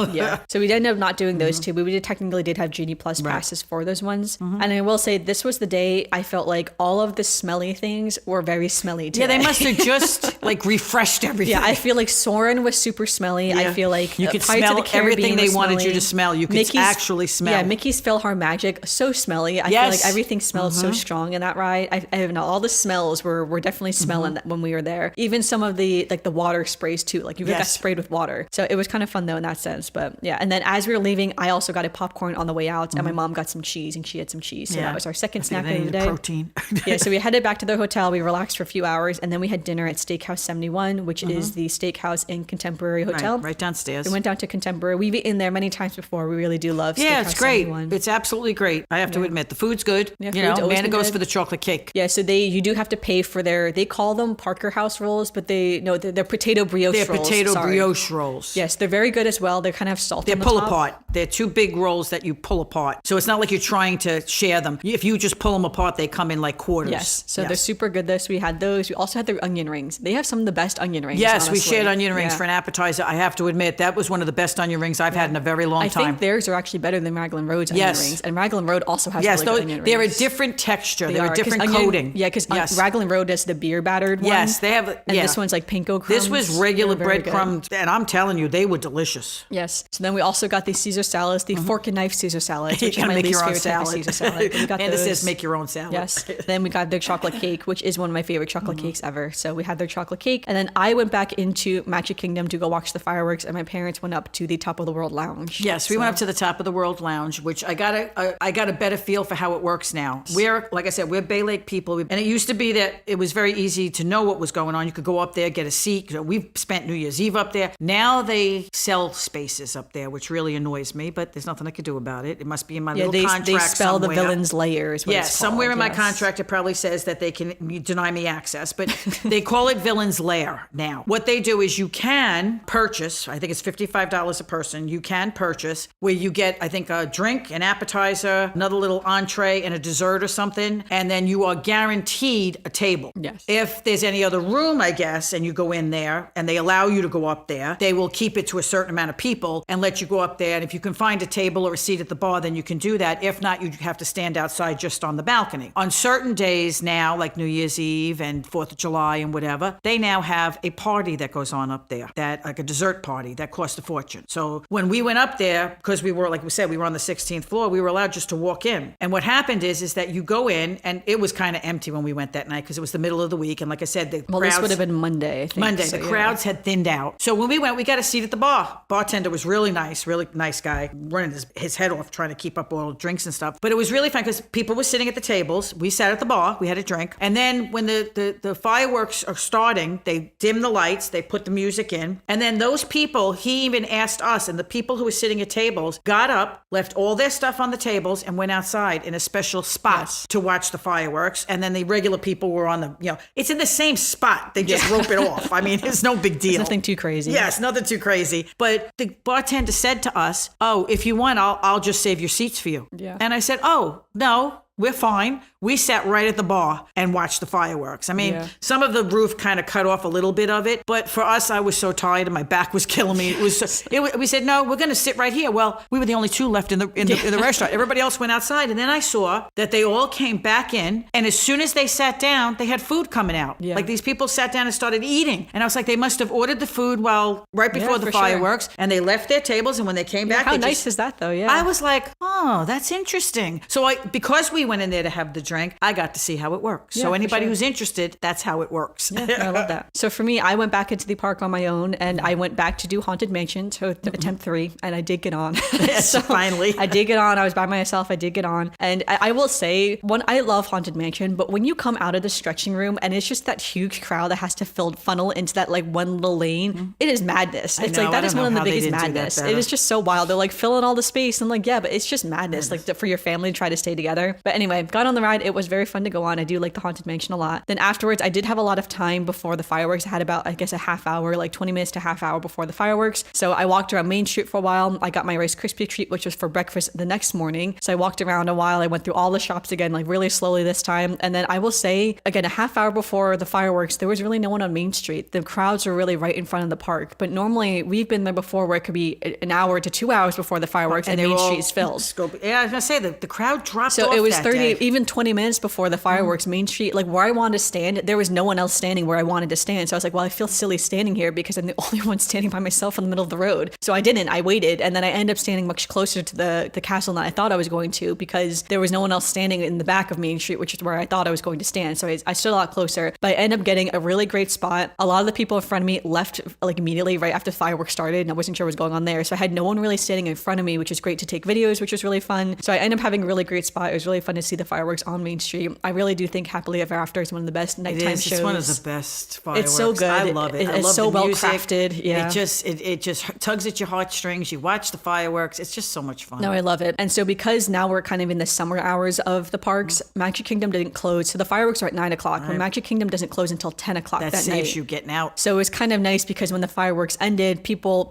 So we ended up not doing those two, but we technically did have Genie Plus passes for those ones. And I will say this was the day I felt like all of the smelly things were very smelly today. Yeah, they must have just like refreshed everything. Yeah, I feel like Soarin' was super smelly. Yeah. I feel like you could Pirates smell of the Caribbean everything they wanted smelly. you to smell. You could actually smell. Yeah, Mickey's Philhar Magic, so smelly. I feel like everything smelled so strong in that ride. I don't know, all the smells were definitely smelling that when we were there. Even some of the like the water sprays too. Like you got sprayed with water. So it was kind of fun though in that sense. But yeah, and then as we were leaving, I also got a popcorn on the way out, and my mom got some cheese, and she had some cheese. So that was our second snack of the day. Protein. So we headed back to the hotel. We relaxed for a few hours, and then we had dinner at Steakhouse 71, which is the steakhouse in Contemporary Hotel. Right downstairs. We went down to Contemporary. We've eaten there many times before. We really do love Steakhouse it's great. 71. It's absolutely great. I have to admit, the food's good. Yeah, you know, Amanda goes good. for the chocolate cake. Yeah, so you do have to pay for they call them Parker House rolls, but they're potato brioche rolls. They're potato brioche rolls. Yes, they're very good as well. They kind of have salt on the pull top. apart. They're two big rolls that you pull apart. So it's not like you're trying to share them. If you just pull them apart, they come in like quarters. Yes, so they're super good. So we had those. We also had their onion rings. They have some of the best onion rings. Yes, honestly. we shared onion rings for an appetizer. I have to admit, that was one of the best onion rings I've had in a very long time. I think theirs are actually better than Raglan Road's onion rings. And Raglan Road also has really good onion rings. They're a different texture. They're a different coating. Yeah, because Raglan Road is the beer battered one. Yes, they have. And this one's like panko crumbs. This was regular breadcrumbs, and I'm telling you, they were delicious. Yes. So then we also got the Caesar salads, the fork and knife Caesar salads, which is my least favorite type of Caesar salad. We got and those. it says make your own salad. Yes. Then we got their chocolate cake, which is one of my favorite chocolate cakes ever. So we had their chocolate cake, and then I went back into Magic Kingdom to go watch the fireworks, and my parents went up to the Top of the World Lounge. Yes, we went up to the Top of the World Lounge, which I got a better feel for how it works now. We're, like I said, we're Bay Lake people, and it used to be that it was very easy to know what was going on. You could go up there, get a seat. We've spent New Year's Eve up there. Now they sell spaces up there, which really annoys me, but there's nothing I could do about it. It must be in my little contract they spell somewhere. the villain's lair is what it's called. Somewhere in my contract it probably says that they can deny me access, but they call it Villain's Lair now. What they do is you can purchase, I think it's $55 a person, you can purchase where you get, I think, a drink, an appetizer, another little entree, and a dessert or something, and then you are guaranteed a table. Yes. If there's any other room, I guess, and you go in there and they allow you to go up there, they will keep it to a certain amount of people and let you go up there, and if you can find a table or a seat at the bar, then you can do that. If not, you have to stand outside just on the balcony. On certain days now, like New Year's Eve and 4th of July and whatever, they now have a party that goes on up there, that like a dessert party that costs a fortune. So when we went up there, because we were, like we said, we were on the 16th floor, we were allowed just to walk in. And what happened is that you go in, and it was kind of empty when we went that night because it was the middle of the week. And like I said, the crowds, this would have been Monday, I think. Monday. So, the crowds had thinned out. So when we went, we got a seat at the bar. Bartender was really nice guy, running his head off trying to keep up all the drinks and stuff. But it was really fun because people were sitting at the tables. We sat at the bar. We had a drink. And then when the fireworks are starting, they dim the lights. They put the music in. And then those people, he even asked us, and the people who were sitting at tables got up, left all their stuff on the tables, and went outside in a special spot to watch the fireworks. And then the regular people were on it's in the same spot. They just rope it off. I mean, it's no big deal. It's nothing too crazy. Yes, nothing too crazy. But the bartender said to us, "Oh, if you want, I'll just save your seats for you." Yeah. And I said, "Oh, no, we're fine." We sat right at the bar and watched the fireworks. I mean, some of the roof kind of cut off a little bit of it, but for us, I was so tired and my back was killing me. We said, "No, we're going to sit right here." Well, we were the only two left in the restaurant. Everybody else went outside, and then I saw that they all came back in, and as soon as they sat down, they had food coming out. Yeah. Like these people sat down and started eating, and I was like, they must have ordered the food right before the fireworks, and they left their tables, and when they came back, how nice is that though? Yeah. I was like, oh, that's interesting. So because we went in there to have the drink. I got to see how it works. Yeah, So for anybody sure. who's interested, that's how it works. Yeah, I love that. So for me, I went back into the park on my own, and I went back to do Haunted Mansion, so attempt 3, and I did get on. Yes, finally. I did get on. I was by myself. I did get on. And I will say, I love Haunted Mansion, but when you come out of the stretching room and it's just that huge crowd that has to funnel into that like one little lane, it is madness. It's know, like, that I is don't one of know the how they biggest didn't do that madness. It better. is just so wild. They're like filling all the space. And like, yeah, but it's just madness, like for your family to try to stay together. But anyway, got on the ride. It was very fun to go on. I do like the Haunted Mansion a lot. Then afterwards, I did have a lot of time before the fireworks. I had about, I guess, a half hour, like 20 minutes to half hour before the fireworks. So I walked around Main Street for a while. I got my Rice Krispie treat, which was for breakfast the next morning. So I walked around a while. I went through all the shops again, like really slowly this time. And then I will say, again, a half hour before the fireworks, there was really no one on Main Street. The crowds were really right in front of the park. But normally we've been there before where it could be an hour to 2 hours before the fireworks and Main Street is filled. Yeah, I was going to say that the crowd dropped So off it was that 30, day. even 20 minutes before the fireworks, Main Street, like where I wanted to stand, there was no one else standing where I wanted to stand. So I was like, well, I feel silly standing here because I'm the only one standing by myself in the middle of the road. So I didn't. I waited. And then I ended up standing much closer to the castle than I thought I was going to because there was no one else standing in the back of Main Street, which is where I thought I was going to stand. So I stood a lot closer. But I ended up getting a really great spot. A lot of the people in front of me left like immediately right after fireworks started, and I wasn't sure what was going on there. So I had no one really standing in front of me, which is great to take videos, which was really fun. So I ended up having a really great spot. It was really fun to see the fireworks on Main Street. I really do think Happily Ever After is one of the best nighttime shows. It's one of the best fireworks. It's so good. I love it. I It's love so the well music. crafted. Yeah. It just tugs at your heartstrings. You watch the fireworks. It's just so much fun. No, I love it. And so because now we're kind of in the summer hours of the parks, Magic Kingdom didn't close. So the fireworks are at 9 o'clock. But Magic Kingdom doesn't close until 10 o'clock that that saves night. you getting out. So it was kind of nice because when the fireworks ended,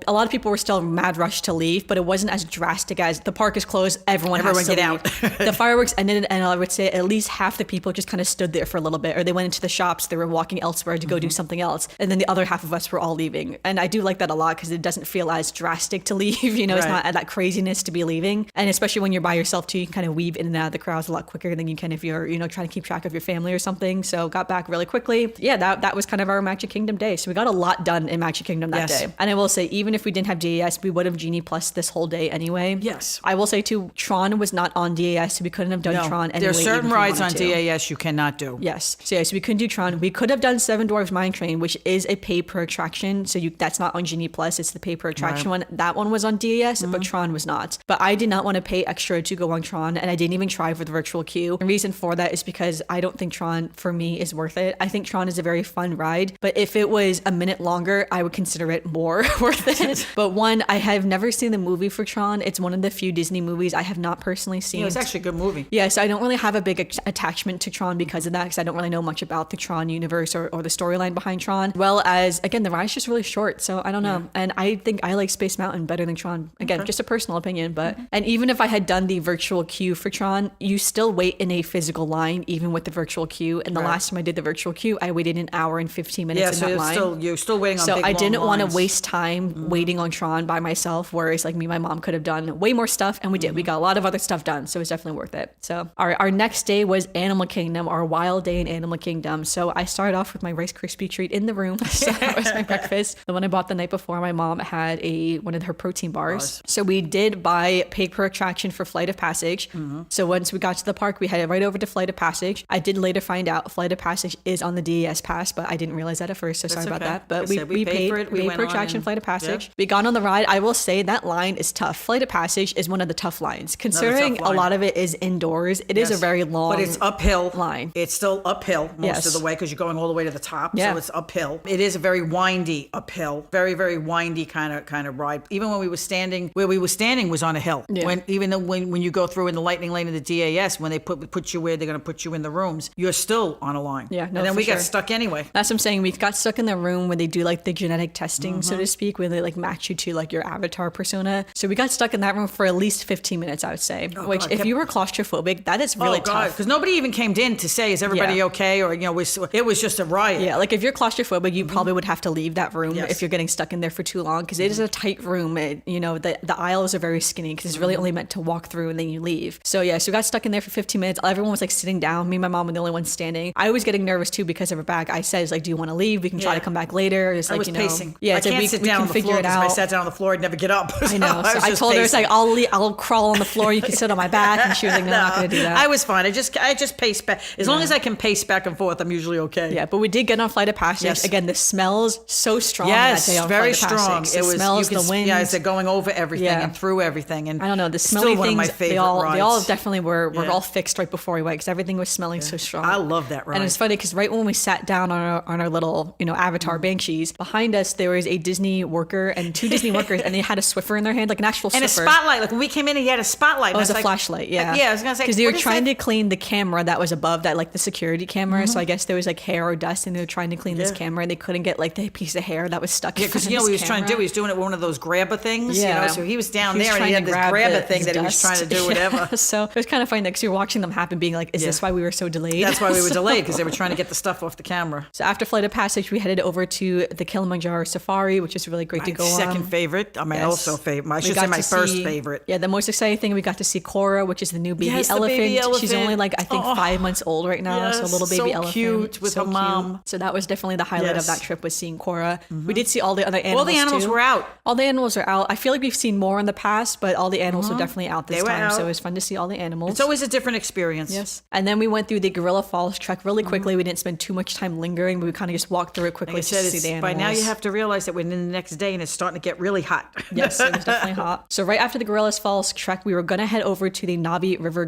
a lot of people were still mad rush to leave, but it wasn't as drastic as the park is closed, everyone has to get out. leave. The fireworks ended, and I would say at least half the people just kind of stood there for a little bit, or they went into the shops, they were walking elsewhere to go do something else, and then the other half of us were all leaving. And I do like that a lot because it doesn't feel as drastic to leave. It's Right. not that craziness to be leaving, and especially when you're by yourself too, you can kind of weave in and out of the crowds a lot quicker than you can if you're trying to keep track of your family or something. So got back really quickly. Yeah, that was kind of our Magic Kingdom day. So we got a lot done in Magic Kingdom that Yes. day. And I will say, even if we didn't have DAS, we would have Genie Plus this whole day anyway. Yes. I will say too, Tron was not on DAS, so we couldn't have done Tron anyway. There are certain even if we rides on wanted to. DAS you cannot do. Yes. So we couldn't do Tron. We could have done Seven Dwarfs Mine Train, which is a pay per attraction. So that's not on Genie Plus. It's the pay per attraction one. That one was on DAS, but Tron was not. But I did not want to pay extra to go on Tron, and I didn't even try for the virtual queue. The reason for that is because I don't think Tron for me is worth it. I think Tron is a very fun ride, but if it was a minute longer, I would consider it more worth it. But one, I have never seen the movie for Tron. It's one of the few Disney movies I have not personally seen. It's actually a good movie. Yeah, so I don't really have a big attachment to Tron because of that, because I don't really know much about the Tron universe or the storyline behind Tron. Well as, again, the ride's just really short, so I don't know. And I think I like Space Mountain better than Tron. Again, just a personal opinion, but and even if I had done the virtual queue for Tron, you still wait in a physical line, even with the virtual queue. And the last time I did the virtual queue, I waited an hour and 15 minutes in that line. You're still waiting on So big, I long didn't want to lines. waste time waiting on Tron by myself, whereas like me and my mom could have done way more stuff, and we did. We got a lot of other stuff done, so it was definitely worth it. So our next day was Animal Kingdom, our wild day in Animal Kingdom. So I started off with my Rice Krispie treat in the room. So that was my breakfast. The one I bought the night before, my mom had one of her protein bars. So we did buy pay per attraction for Flight of Passage. So once we got to the park, we headed right over to Flight of Passage. I did later find out Flight of Passage is on the DES pass, but I didn't realize that at first, so sorry about okay. that. But Like I said, we paid for it. We paid went per on attraction and- Flight of Passage. yeah. We got on the ride. I will say that line is tough. Flight of Passage is one of the tough lines. Considering tough line. a lot of it is indoors, it is a very long But it's uphill. line. It's still uphill most Yes. of the way because you're going all the way to the top. Yeah. So it's uphill. It is a very windy uphill. Very, very windy kind of ride. Even when we were standing, where we were standing was on a hill. Yeah. Even though when you go through in the lightning lane of the DAS, when they put you where they're going to put you in the rooms, you're still on a line. Yeah, no, and then for we got sure. stuck anyway. That's what I'm saying. We got stuck in the room where they do like the genetic testing, so to speak, where they like match you to like your avatar persona. So we got stuck in that room for at least 15 minutes, I would say. Which, God, if you were claustrophobic, that is really tough. Because nobody even came in to say, is everybody Yeah. okay? Or, it was just a riot. Yeah, like if you're claustrophobic, you probably would have to leave that room Yes. if you're getting stuck in there for too long, because it is a tight room. The aisles are very skinny because it's really only meant to walk through and then you leave. So yeah, so we got stuck in there for 15 minutes. Everyone was like sitting down. Me and my mom were the only ones standing. I was getting nervous too because of her back. I said, like, do you want to leave? We can try Yeah. to come back later. It's I like, was pacing. Yeah, I it's like can't sit down on the floor because if I sat down on the floor, I'd never get up. I know. So I told her, it's like, I'll crawl on the floor. You can sit on my back. And she was like, no, I'm not gonna do that. I was fine. I just paced back. As long as I can pace back and forth, I'm usually okay. Yeah, but we did get on Flight of Passage. Yes. Again, the smells so strong Yes, that day on very Flight of strong. Passage. It was smells, the wind. Yeah, they're going over everything and through everything. And I don't know, the still smelly one things, of my favorite they all rides. definitely were all fixed right before we went because everything was smelling so strong. I love that ride. And it's funny because right when we sat down on our little, Avatar Banshees, behind us there was a Disney worker and two Disney workers, and they had a Swiffer in their hand, like an actual Swiffer. And a spotlight. Like when we came in, he had a spotlight. Oh, it was a flashlight, yeah. Yeah, I was going to say. Because they were trying to clean the camera that was above that, like the security camera. So I guess there was like hair or dust, and they were trying to clean this camera, and they couldn't get like the piece of hair that was stuck. Yeah, because what he was trying to do, he was doing it with one of those grabber things. Yeah. So he was down there, and he had this grabber thing that he was trying to do whatever. So it was kind of funny because you're watching them happen, being like, "Is this why we were so delayed?" That's why we were delayed, because they were trying to get the stuff off the camera. So after Flight of Passage, we headed over to the Kilimanjaro Safari, which is really great to go on. Second favorite. I mean, also favorite. I should say my first favorite. Yeah, the most exciting thing, we got to see Cora, which is the new baby elephant. Baby elephant. She's only like, I think 5 months old right now. So a little baby elephant. Cute with her mom. So that was definitely the highlight of that trip, was seeing Cora. We did see all the other animals. All the animals were out. All the animals are out. I feel like we've seen more in the past, but all the animals were definitely out this time. So it was fun to see all the animals. It's always a different experience. Yes. And then we went through the Gorilla Falls trek really quickly. We didn't spend too much time lingering, but we kind of just walked through it quickly to see the animals. By now you have to realize that we're in the next day and it's starting to get really hot. Yes, it was definitely hot. So right after the Gorilla Falls trek, we were going to head over to the Navi River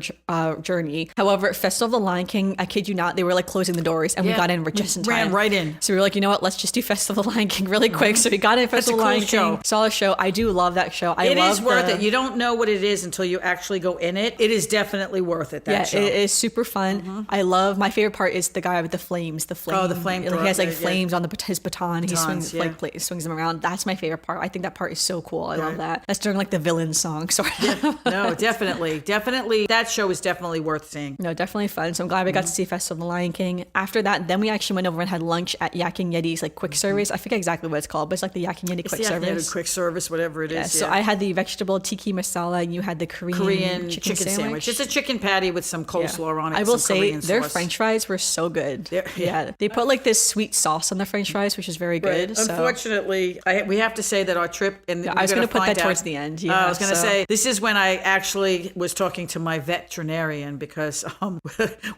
journey. However, Festival of the Lion King, I kid you not, they were like closing the doors, and we got in just in time. Ran right in. So we were like, you know what, let's just do Festival of the Lion King really quick. So we got in Festival of the Lion King, saw the show. I do love that show. It is worth it. You don't know what it is until you actually go in it. It is definitely worth it, that show. It is super fun. I love, my favorite part is the guy with the flames. Oh, the flame thrower. He has like flames on his baton. He swings them around. That's my favorite part. I think that part is so cool. I love that. That's during like the villain song, sort of. No, definitely. That show is definitely worth seeing. No, definitely fun. So I'm glad we got to see Festival of the Lion King. After that, then we actually went over and had lunch at Yak and Yeti's like quick service. I forget exactly what it's called, but it's like the Yak and Yeti quick service. Quick service, whatever it is. So I had the vegetable tiki masala, and you had the Korean chicken sandwich. It's a chicken patty with some coleslaw on it. I will say their French fries were so good. They put like this sweet sauce on the French fries, which is very good. Right. Unfortunately, we have to say that our trip, and I was going to put that towards the end. I was going to say, this is when I actually was talking to my veterinarian, because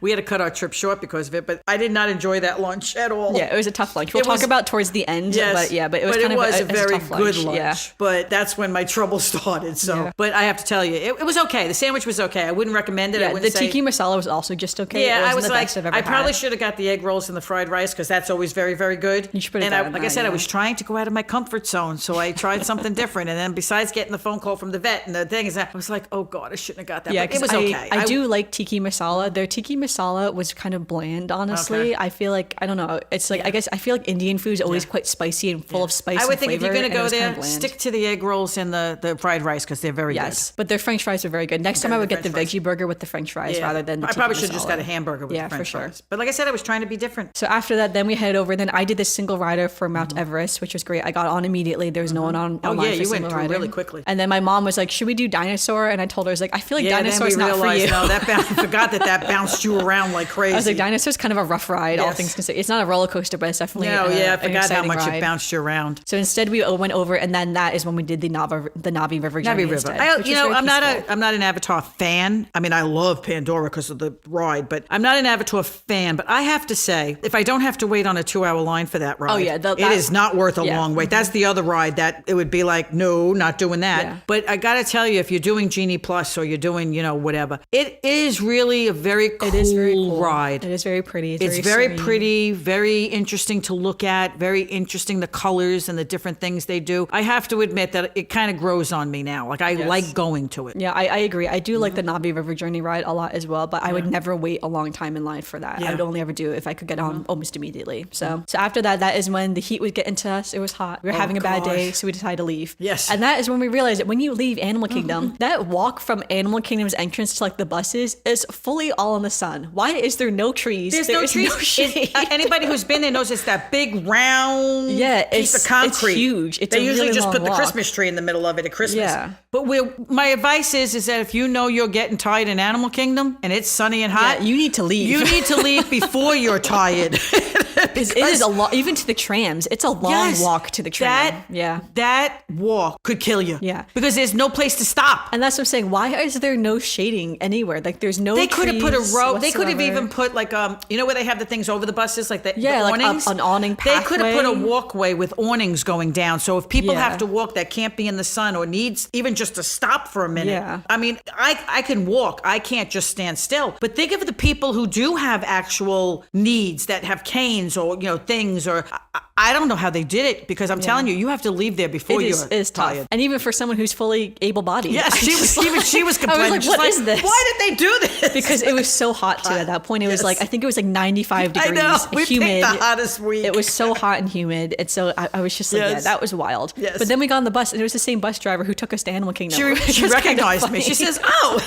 we had to cut our trip short because of it, but I did not enjoy that lunch at all. Yeah, it was a tough lunch. We'll talk about towards the end, but it was kind of a very tough good lunch. Yeah. But that's when my trouble started. So, but I have to tell you, it was okay. The sandwich was okay. I wouldn't recommend it. Yeah, the tiki masala was also just okay. Yeah, I was like, I probably should have got the egg rolls and the fried rice, because that's always very, very good. You should put it and like I said, I was trying to go out of my comfort zone, so I tried something different. And then besides getting the phone call from the vet, and the thing is, I was like, oh God, I shouldn't have got that. Yeah, but it was okay. I do like tiki masala. Their tiki masala was kind of bland, honestly. I feel like, I don't know. It's like, I guess I feel like Indian food is always quite spicy and full of spice. I would think flavor, if you're going to go there, kind of stick to the egg rolls and the fried rice, because they're very good. But their French fries are very good. Next time I would get the veggie burger with the French fries rather than the tiki I probably should have masala. just got a hamburger with the French fries. But like I said, I was trying to be different. So after that, then we headed over. Then I did the single rider for Mount Everest, which was great. I got on immediately. There was no one on. Oh online yeah, for you went through riding. really quickly. And then my mom was like, "Should we do dinosaur?" And I told her, "I was like, I feel like dinosaur's not for you." No, I forgot that bounced you around like crazy. I was like, dinosaur's kind of a rough ride. All things considered, it's not a roller coaster, but it's definitely I forgot how much ride. It bounced you around. So instead, we went over, and then that is when we did the Navi River journey. Instead, I'm not an Avatar fan. I mean, I love Pandora because of the ride, but I'm not an Avatar fan. But I have to say, if I don't have to wait on a 2-hour line for that ride, it is not worth a long wait. That's the other ride that it would be like, no, not doing that. Yeah. But I got to tell you, if you're doing Genie Plus or you're doing, whatever, it is really a very cool ride. It is very pretty. It's very pretty, very interesting to look at, very interesting, the colors and the different things they do. I have to admit that it kind of grows on me now. Like, I like going to it. Yeah, I agree. I do like the Navi River journey ride a lot as well, but I would never wait a long time in line for that. I would only ever do it if I could get on almost immediately. So after that is when the heat would get into us. It was hot. We were having a bad day, so we decided to leave. Yes. And that is when we realized that when you leave Animal Kingdom, that walk from Animal Kingdom's entrance to like the buses is fully all in the sun. Why is there no trees? There's no trees. No shade. Anybody who's been there knows it's that big round piece of concrete. It's huge. They usually just put the Christmas tree in the middle of it at Christmas. Yeah. But my advice is that if you know you're getting tired in Animal Kingdom and it's sunny and hot, you need to leave. You need to leave before you're tired. It is a lot, even to the trams. It's a long walk to the tram. That walk could kill you. Yeah. Because there's no place to stop. And that's what I'm saying. Why is there no shading anywhere? Like there's no They could have put a row. Whatsoever. They could have even put like, you know where they have the things over the buses, like the like awnings? an awning pathway. They could have put a walkway with awnings going down. So if people have to walk that can't be in the sun or needs even just to stop for a minute. Yeah. I mean, I can walk. I can't just stand still. But think of the people who do have actual needs that have canes or, things or... I don't know how they did it because I'm telling you, you have to leave there before you're tired. Tough. And even for someone who's fully able-bodied. Yes, she was complaining. I was like, what is this? Why did they do this? Because it was so hot too at that point. It was like, I think it was like 95 degrees. I know. We humid. picked the hottest week. It was so hot and humid. And so I was just like, that was wild. Yes. But then we got on the bus and it was the same bus driver who took us to Animal Kingdom. She recognized me. She says, oh.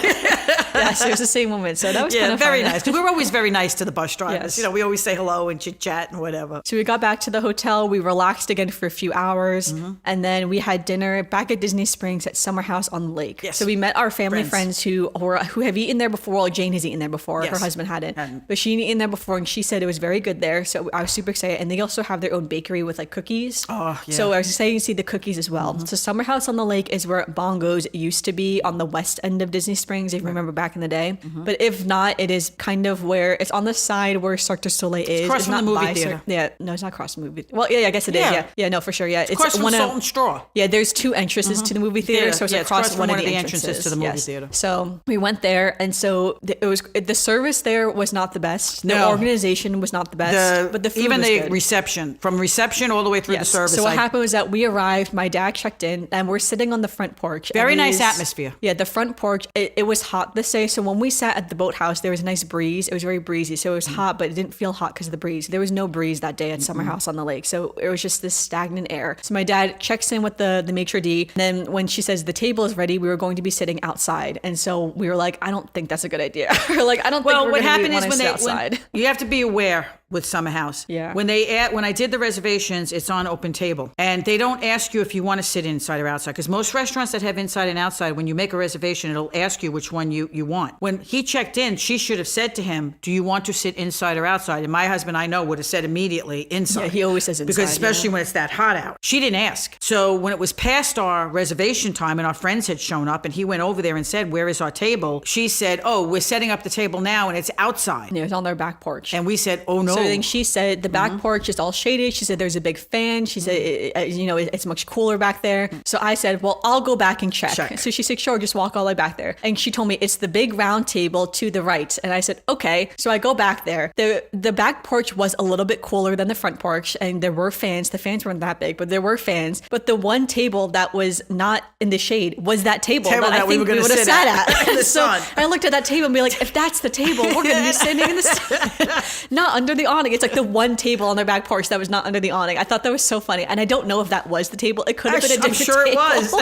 Yes, it was the same woman. So that was kind of very fun. nice. We're always very nice to the bus drivers. Yes. We always say hello and chit chat and whatever. So we got back to the hotel. We relaxed again for a few hours. And then we had dinner back at Disney Springs at Summer House on the lake. Yes. So we met our family friends who have eaten there before. Well, Jane has eaten there before. Yes. Her husband hadn't. But she'd eaten there before and she said it was very good there. So I was super excited. And they also have their own bakery with like cookies. Oh, yeah. So I was excited to see the cookies as well. So Summer House on the lake is where Bongo's used to be on the west end of Disney Springs, if you remember back in the day. But if not, it is kind of where it's on the side where Cirque du Soleil is. It's across from the movie theater. No, it's not across from the movie. Well, yeah, I guess it is. Yeah, no, for sure. Yeah, it's across from Salt and Straw. Yeah, there's two entrances to the movie theater, so it's across one of the entrances to the movie theater. So we went there, and so the service there was not the best. The organization was not the best, but the food even was the good. reception, from reception all the way through the service. So what happened was that we arrived. My dad checked in, and we're sitting on the front porch. Very nice atmosphere. Yeah, the front porch. It was hot this day, so when we sat at the boathouse, there was a nice breeze. It was very breezy, so it was hot, but it didn't feel hot because of the breeze. There was no breeze that day at Summer House on the lake, so it was just this stagnant air. So my dad checks in with the maitre d', and then when she says the table is ready, we were going to be sitting outside, and so we were like, I don't think that's a good idea. Like, I don't think we're going to want to sit outside. You have to be aware with Summer House. Yeah. When I did the reservations, it's on open table, and they don't ask you if you want to sit inside or outside, because most restaurants that have inside and outside, when you make a reservation, it'll ask you which one you want. When he checked in, she should have said to him, do you want to sit inside or outside? And my husband, I know, would have said immediately inside. Yeah, he always says inside. Because especially when it's that hot out. She didn't ask. So when it was past our reservation time and our friends had shown up and he went over there and said, where is our table? She said, oh, we're setting up the table now and it's outside. Yeah, it was on their back porch. And we said, oh no. So I think she said the back porch is all shaded. She said there's a big fan. She said, it's much cooler back there. So I said, well, I'll go back and check. So she said, sure, just walk all the way back there. And she told me it's the big round table to the right. And I said, okay. So I go back there. The back porch was a little bit cooler than the front porch, and there were fans. The fans weren't that big, but there were fans. But the one table that was not in the shade was that table that I think we would have sat at. In the so sun. I looked at that table and be like, if that's the table, we're going to be sitting in the sun. Not under the awning. It's like the one table on their back porch that was not under the awning. I thought that was so funny. And I don't know if that was the table. It could have been a different table. I'm sure it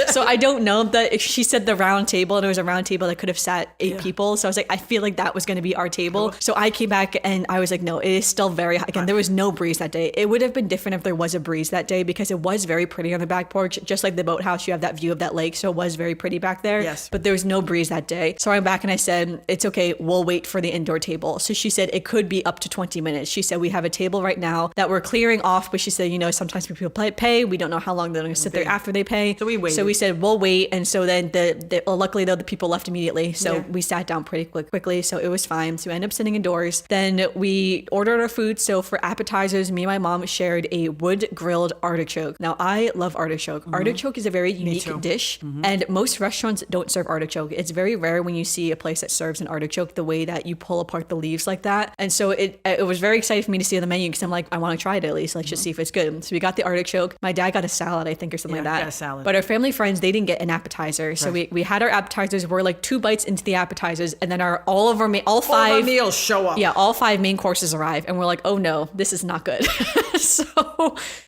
was. So I don't know that if she said the round table and it was a round table that could have sat 8 people. So I was like, I feel like that was going to be our table. So I came back and I was like, no, it is still very hot. Again, there was no breeze that day. It would have been different if there was a breeze that day because it was very pretty on the back porch. Just like the boathouse, you have that view of that lake. So it was very pretty back there. Yes. But there was no breeze that day. So I went back and I said, it's okay. We'll wait for the indoor table. So she said it could be up to 20 minutes. She said, we have a table right now that we're clearing off. But she said, sometimes people pay. We don't know how long they're going to sit there after they pay. So we waited. So we said, we'll wait. And so then luckily though, the people left immediately. So we sat down pretty quickly. So it was fine. So we ended up sitting indoors. Then we ordered our food. So for appetizers, me and my mom shared a wood grilled artichoke. Now I love artichoke. Artichoke is a very unique dish. And most restaurants don't serve artichoke. It's very rare when you see a place that serves an artichoke the way that you pull apart the leaves like that. And so it was very exciting for me to see on the menu because I'm like, I want to try it at least. Let's just see if it's good. So we got the artichoke. My dad got a salad, I think, or something like that. Got a salad. But our family friends, they didn't get an appetizer. So we had our appetizers. We're like 2 bites into the appetizers, and then all 5 meals show up. Yeah, all 5 main courses arrive, and we're like, oh no, this is not good.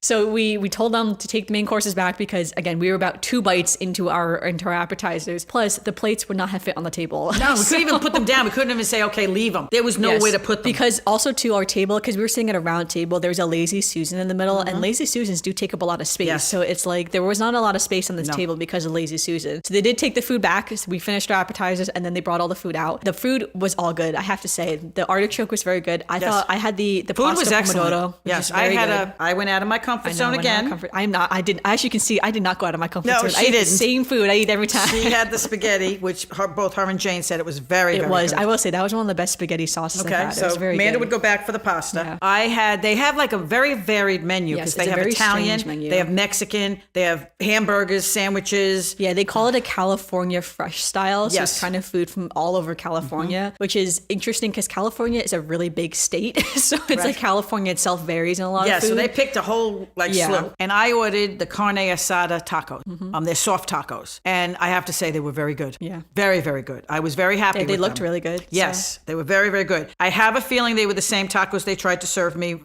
So we told them to take the main courses back because again, we were about 2 bites into our appetizers. Plus, the plates would not have fit on the table. No, we couldn't even put them down. We couldn't even say, okay, leave them. There was no way to put them. Because also to our table, because we were sitting at a round table, there was a Lazy Susan in the middle, and Lazy Susans do take up a lot of space. Yes. So it's like there was not a lot of space on this table because of Lazy Susan. So they did take the food back. So we finished our appetizers, and then they brought all the food out. The food was all good, I have to say. The artichoke was very good. I thought I had the food pasta was excellent. pomodoro. Yes, I went out of my comfort zone again. I'm not. I didn't. As you can see, I did not go out of my comfort zone. She I ate didn't. the same food I eat every time. She had the spaghetti, which both her and Jane said it was very good. I will say that was one of the best spaghetti sauces I've had. So it was very Amanda good. would go back for the pasta. Yeah. They have like a very varied menu because they have Italian, they have Mexican, they have hamburgers, sandwiches. Yeah, they call it a California fresh style. So it's kind of food from all over California, which is interesting because California is a really big state. So it's like California itself varies in a lot of food. So they picked a whole slew. And I ordered the carne asada tacos. They're soft tacos. And I have to say they were very good. Yeah. Very, very good. I was very happy with them. They looked really good. Yes, they were very, very good. I have a feeling they were the same tacos they tried to serve me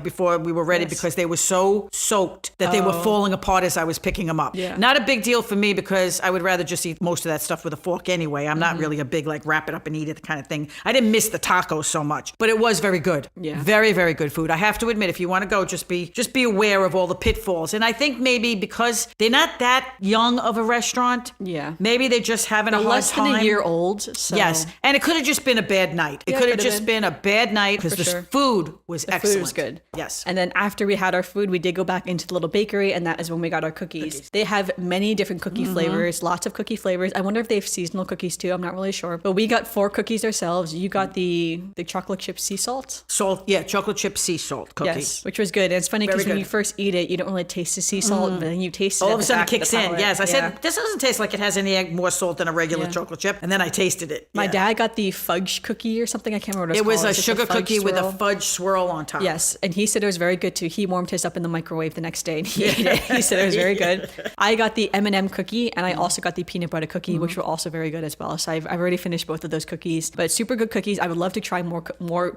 before we were ready because they were so soaked that they were falling apart as I was picking them up. Yeah. Not a big deal for me because I would rather just eat most of that stuff with a fork anyway. I'm not really a big wrap it up and eat it kind of thing. I didn't miss the tacos so much, but it was very good. Yeah. Very, very good food. I have to admit, if you want to go, just be aware of all the pitfalls. And I think maybe because they're not that young of a restaurant, maybe they're just having a hard less time. than a year old. So. Yes, and it could have just been a bad night. It could have just been a bad night because the food was excellent. The food was good. Yes. And then after we had our food, we did go back into the little bakery, and that is when we got our cookies. They have many different cookie flavors, lots of cookie flavors. I wonder if they have seasonal cookies too. I'm not really sure. But we got 4 cookies ourselves. You got the chocolate chip sea salt. Chocolate chip sea salt cookie. Yes, which was good. And it's funny because when you first eat it, you don't really taste the sea salt, but then you taste it. All of a sudden it kicks in. Yes, I said, this doesn't taste like it has any more salt than a regular chocolate chip. And then I tasted it. My dad got the fudge cookie or something. I can't remember what it was called. It was a sugar cookie swirl. with a fudge swirl on top. Yes, and he said it was very good too. He warmed his up in the microwave the next day and he ate it. He said it was very good. I got the M&M cookie and I also got the peanut butter cookie, which were also very good as well. So I've already finished both of those cookies, but super good cookies. I would love to try more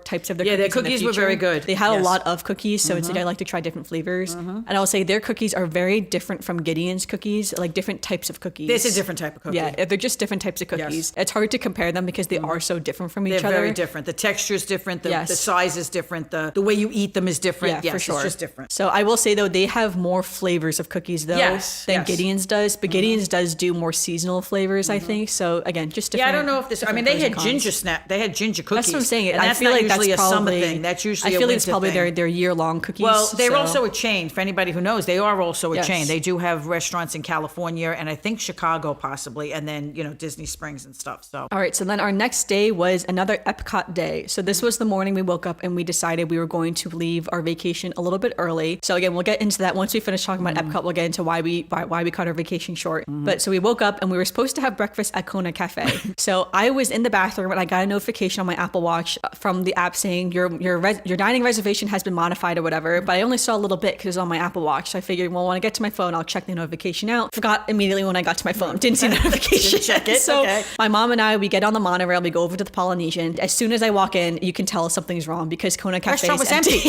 types of their cookies. Yeah, their cookies were very good. They had a lot of cookies, so it's like I like to try different flavors. And I'll say their cookies are very different from Gideon's cookies, like different types of cookies. This is a different type of cookie. Yeah, they're just different types of cookies. Yes. It's hard to compare them because they are so different from each other. They're very different. The texture is different. The size is different. The way you eat them is different. Yeah, for sure. It's just different. So I will say though, they have more flavors of cookies though than Gideon's does. But Gideon's does do more seasonal flavors, I think. So again, just different. Yeah, I don't know if this. I mean, they had ginger snap. They had ginger cookies. That's what I'm saying. And I feel like that's usually probably a summer thing. That's usually I feel a like it's probably thing. their year-long cookies. Well, they're also a chain. For anybody who knows, they are also a chain. They do have restaurants in California and I think Chicago possibly, and then Disney Springs and stuff. So all right. So then our next day was another Epcot day. So this was the morning we woke up and we decided we were going to leave our vacation a little bit early. So again, we'll get into that once we finish talking about Epcot. We'll get into why we cut our vacation short. But so we woke up and we were supposed to have breakfast at Kona Cafe. So I was in the bathroom and I got a notification on my Apple Watch from the app saying your dining reservation has been modified or whatever. But I only saw a little bit because it was on my Apple Watch. So I figured, well, when I get to my phone, I'll check the notification out. Forgot immediately when I got to my phone. Didn't see the notification. Check it. So my mom and I, we get on the monorail. We go over to the Polynesian. As soon as I walk in, you can tell something's wrong because Kona Cafe is empty.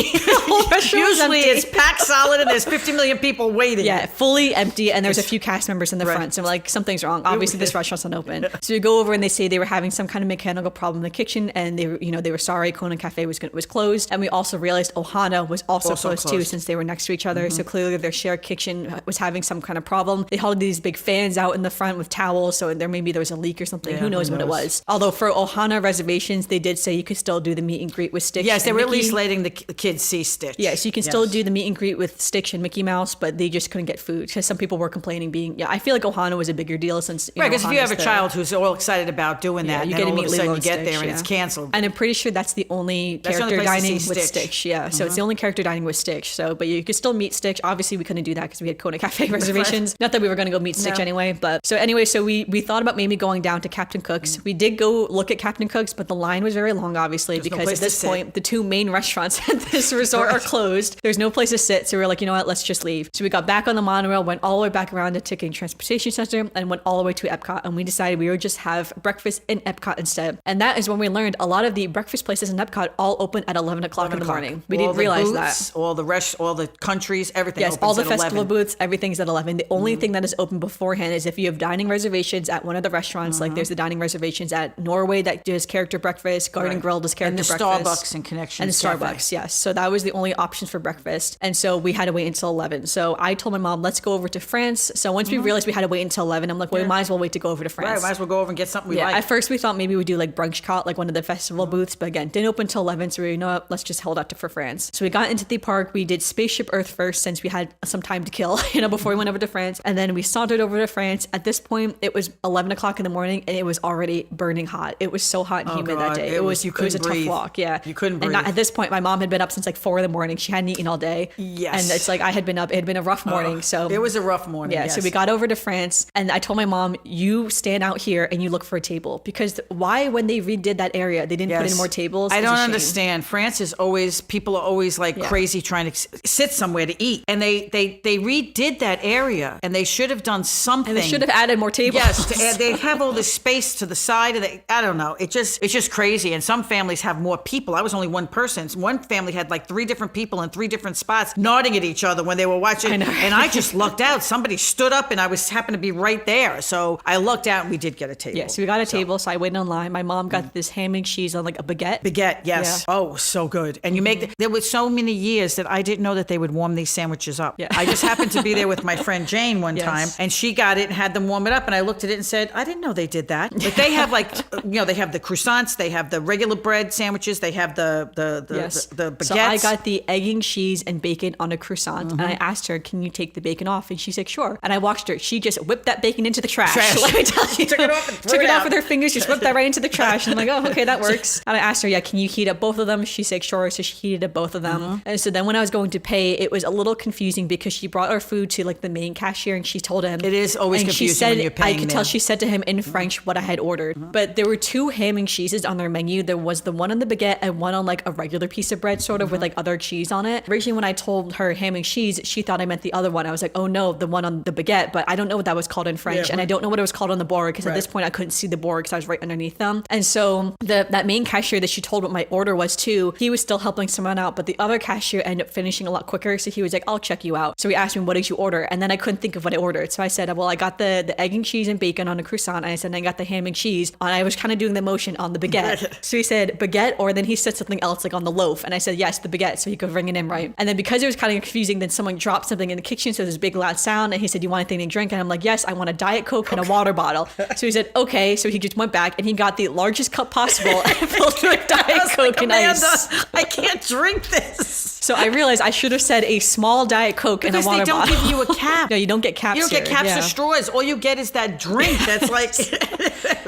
Usually it's packed solid and there's 50 million people waiting. Yeah, fully empty. And there's a few cast members in the front. So I'm like, something's wrong. Obviously, this restaurant's not open. So we go over and they say they were having some kind of mechanical problem in the kitchen and they were sorry Kona Cafe was closed. And we also realized Ohana was also closed too since they were next to each other. So clearly their shared kitchen was having some kind of problem. They held these big fans out in the front with towels. So maybe there was a leak or something. Yeah, who knows what it was. Although for Ohana reservations, they did say you could still do the meet and greet with Stitch. Yes, they were at least letting the kids see Stitch. Yeah, so you can still do the meet and greet with Stitch and Mickey Mouse, but they just couldn't get food because some people were complaining I feel like Ohana was a bigger deal since right, because if you have a child who's all excited about doing that, you then get all of a sudden you get Stitch, there and it's canceled. And I'm pretty sure that's the only character dining with Stitch. Yeah, so it's the only character dining with Stitch. So, but you could still meet Stitch. Obviously, we couldn't do that because we had Kona Cafe reservations. Not that we were going to go meet Stitch anyway, but so anyway, so we thought about maybe going down to Captain Cook's. We did go look at Captain Cook's, but the line was very long, obviously, because at this point, the 2 main restaurants at this resort are closed. There's no place to sit, so we were like, you know what, let's just leave. So we got back on the monorail, went all the way back around to Ticketing Transportation Center, and went all the way to Epcot, and we decided we would just have breakfast in Epcot instead. And that is when we learned a lot of the breakfast places in Epcot all open at 11 o'clock in the morning. We didn't realize that. All the countries, everything opens all the at festival 11. booths, everything's at 11. The only thing that is open beforehand is if you have dining reservations at one of the restaurants, like there's the dining reservations at Norway that does character breakfast, Garden Grill does character breakfast. Starbucks and Connections and Cafe. Starbucks, yes. So that was the only options for breakfast. And so we had to wait until 11. So I told my mom, let's go over to France. So once we realized we had to wait until 11, I'm like, well, we might as well wait to go over to France. Right, might as well go over and get something we like. At first we thought maybe we'd do like brunch cart, like one of the festival booths, but again, didn't open until 11. So we, you know what, let's just hold out for France. So we got into the park. We did Spaceship Earth first since we had some time to kill, before we went over to France. And then we sauntered over to France. At this point, it was 11 o'clock in the morning and it was already burning hot. It was so hot and humid that day. It was a tough walk. Yeah. You couldn't breathe. And at this point, my mom had been up since like 4 in the morning. She hadn't eaten all day. Yes. And it's like I had been up. It had been a rough morning. So it was a rough morning. Yeah. Yes. So we got over to France and I told my mom, you stand out here and you look for a table, because why, when they redid that area, they didn't put in more tables? I don't understand. France is always, people are always like crazy trying to sit somewhere to eat. And they redid that area and they should have done something. And they should have added more tables. Yes. They have all this space to the side of I don't know. It's just crazy. And some families have more people. I was only one person. One family had like 3 different people in 3 different spots nodding at each other when they were watching. And I just lucked out. Somebody stood up and I happened to be right there. So I lucked out and we did get a table. Yeah, so we got a table. So I waited online. My mom got this ham and cheese on like a baguette. Baguette, yes. Yeah. Oh, so good. And you there were so many years that I didn't know that they would warm these sandwiches up. Yeah. I just happened to be there with my friend Jane one time and she got it and had them warm it up. And I looked at it and said, I didn't know they did that. But they have like, they have the croissants, they have the regular bread sandwiches, they have the baguettes. So I got the egg and cheese and bacon on a croissant. And I asked her, can you take the bacon off? And she's like, sure. And I watched her. She just whipped that bacon into the trash. Let me tell you. Took it off and took it off with her fingers, just whipped that right into the trash. And I'm like, oh, okay, that works. And I asked her, can you heat up both of them? She's like, sure. So she heated up both of them. And so then when I was going to pay, it was a little confusing because she brought our food to like the main cashier and she told him. It is always confusing when you're paying. I could tell she said to him in French what I had ordered. But there were 2 ham and cheeses on their menu. There was the one on the baguette and one on like a regular piece of bread, sort of with like other cheese on it. Originally, when I told her ham and cheese, she thought I meant the other one. I was like, oh no, the one on the baguette. But I don't know what that was called in French. And I don't know what it was called on the board because at this point I couldn't see the board because I was right underneath them. And so that main cashier that she told what my order was too, he was still helping someone out, but the other cashier ended up finishing a lot quicker. So he was like, I'll check you out. So he asked me, what did you order? And then I couldn't think of what I ordered. So I said, well, I got the egg and cheese and bacon on a croissant. And I said, I got the ham and cheese. And I was kind of doing the motion on the baguette. So he said, baguette, or then he said something else like on the loaf. And I said, yes, the baguette. So he could ring it in right. And then because it was kind of confusing, then someone dropped something in the kitchen. So there's a big loud sound. And he said, you want anything to drink? And I'm like, yes, I want a Diet Coke and a water bottle. So he said, okay. So he just went back and he got the largest cup possible and filled it with Diet Coke and ice. I can't drink this. So I realized I should have said a small Diet Coke and a water bottle. Because they don't give you a cap. No, you don't get caps. You don't get caps or straws. All you get is that drink that's like...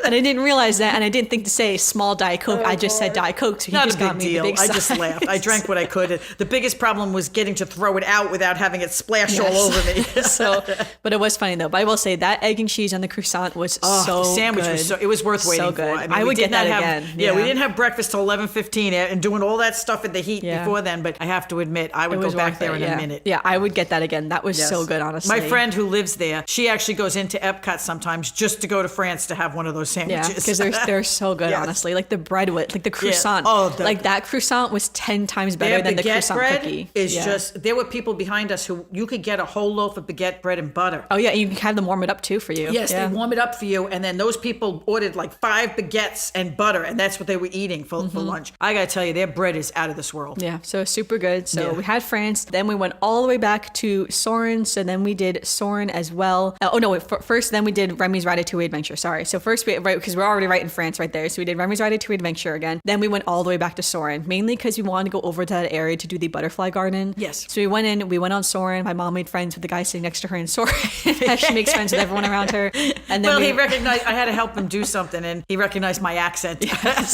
And I didn't realize that, and I didn't think to say small Diet Coke. I just said Diet Coke, so he just got me the big size. I just laughed. I drank what I could. The biggest problem was getting to throw it out without having it splash all over me. But it was funny though. But I will say that egg and cheese on the croissant was so the sandwich good. was it was worth waiting so good. for. I would get that again. Yeah, we didn't have breakfast till 11:15 and doing all that stuff in the heat before then. But I have to admit, I would go back there in a minute. Yeah, I would get that again. That was so good, honestly. My friend who lives there, she actually goes into Epcot sometimes just to go to France to have one of those sandwiches. Yeah, because they're so good, honestly. Like the bread with, like the croissant. Like that croissant was 10 times better than the croissant bread cookie. Is just, there were people behind us who you could get a whole loaf of baguette bread and butter. Oh yeah, you can have them warm it up too for you. Yes, they warm it up for you, and then those people ordered like 5 baguettes and butter, and that's what they were eating for lunch. I gotta tell you, their bread is out of this world. Yeah, so super good. So we had France, then we went all the way back to Soren. So then we did Soren as well. First then we did Remy's Ratatouille Adventure. Sorry. So first because we're already right in France right there. So we did Remy's Ratatouille Adventure again. Then we went all the way back to Soren, mainly because we wanted to go over to that area to do the butterfly garden. Yes. So we went on Soren. My mom made friends with the guy sitting next to her in Soren. She makes friends with everyone around her. And then he recognized, I had to help him do something, and he recognized my accent. Yes.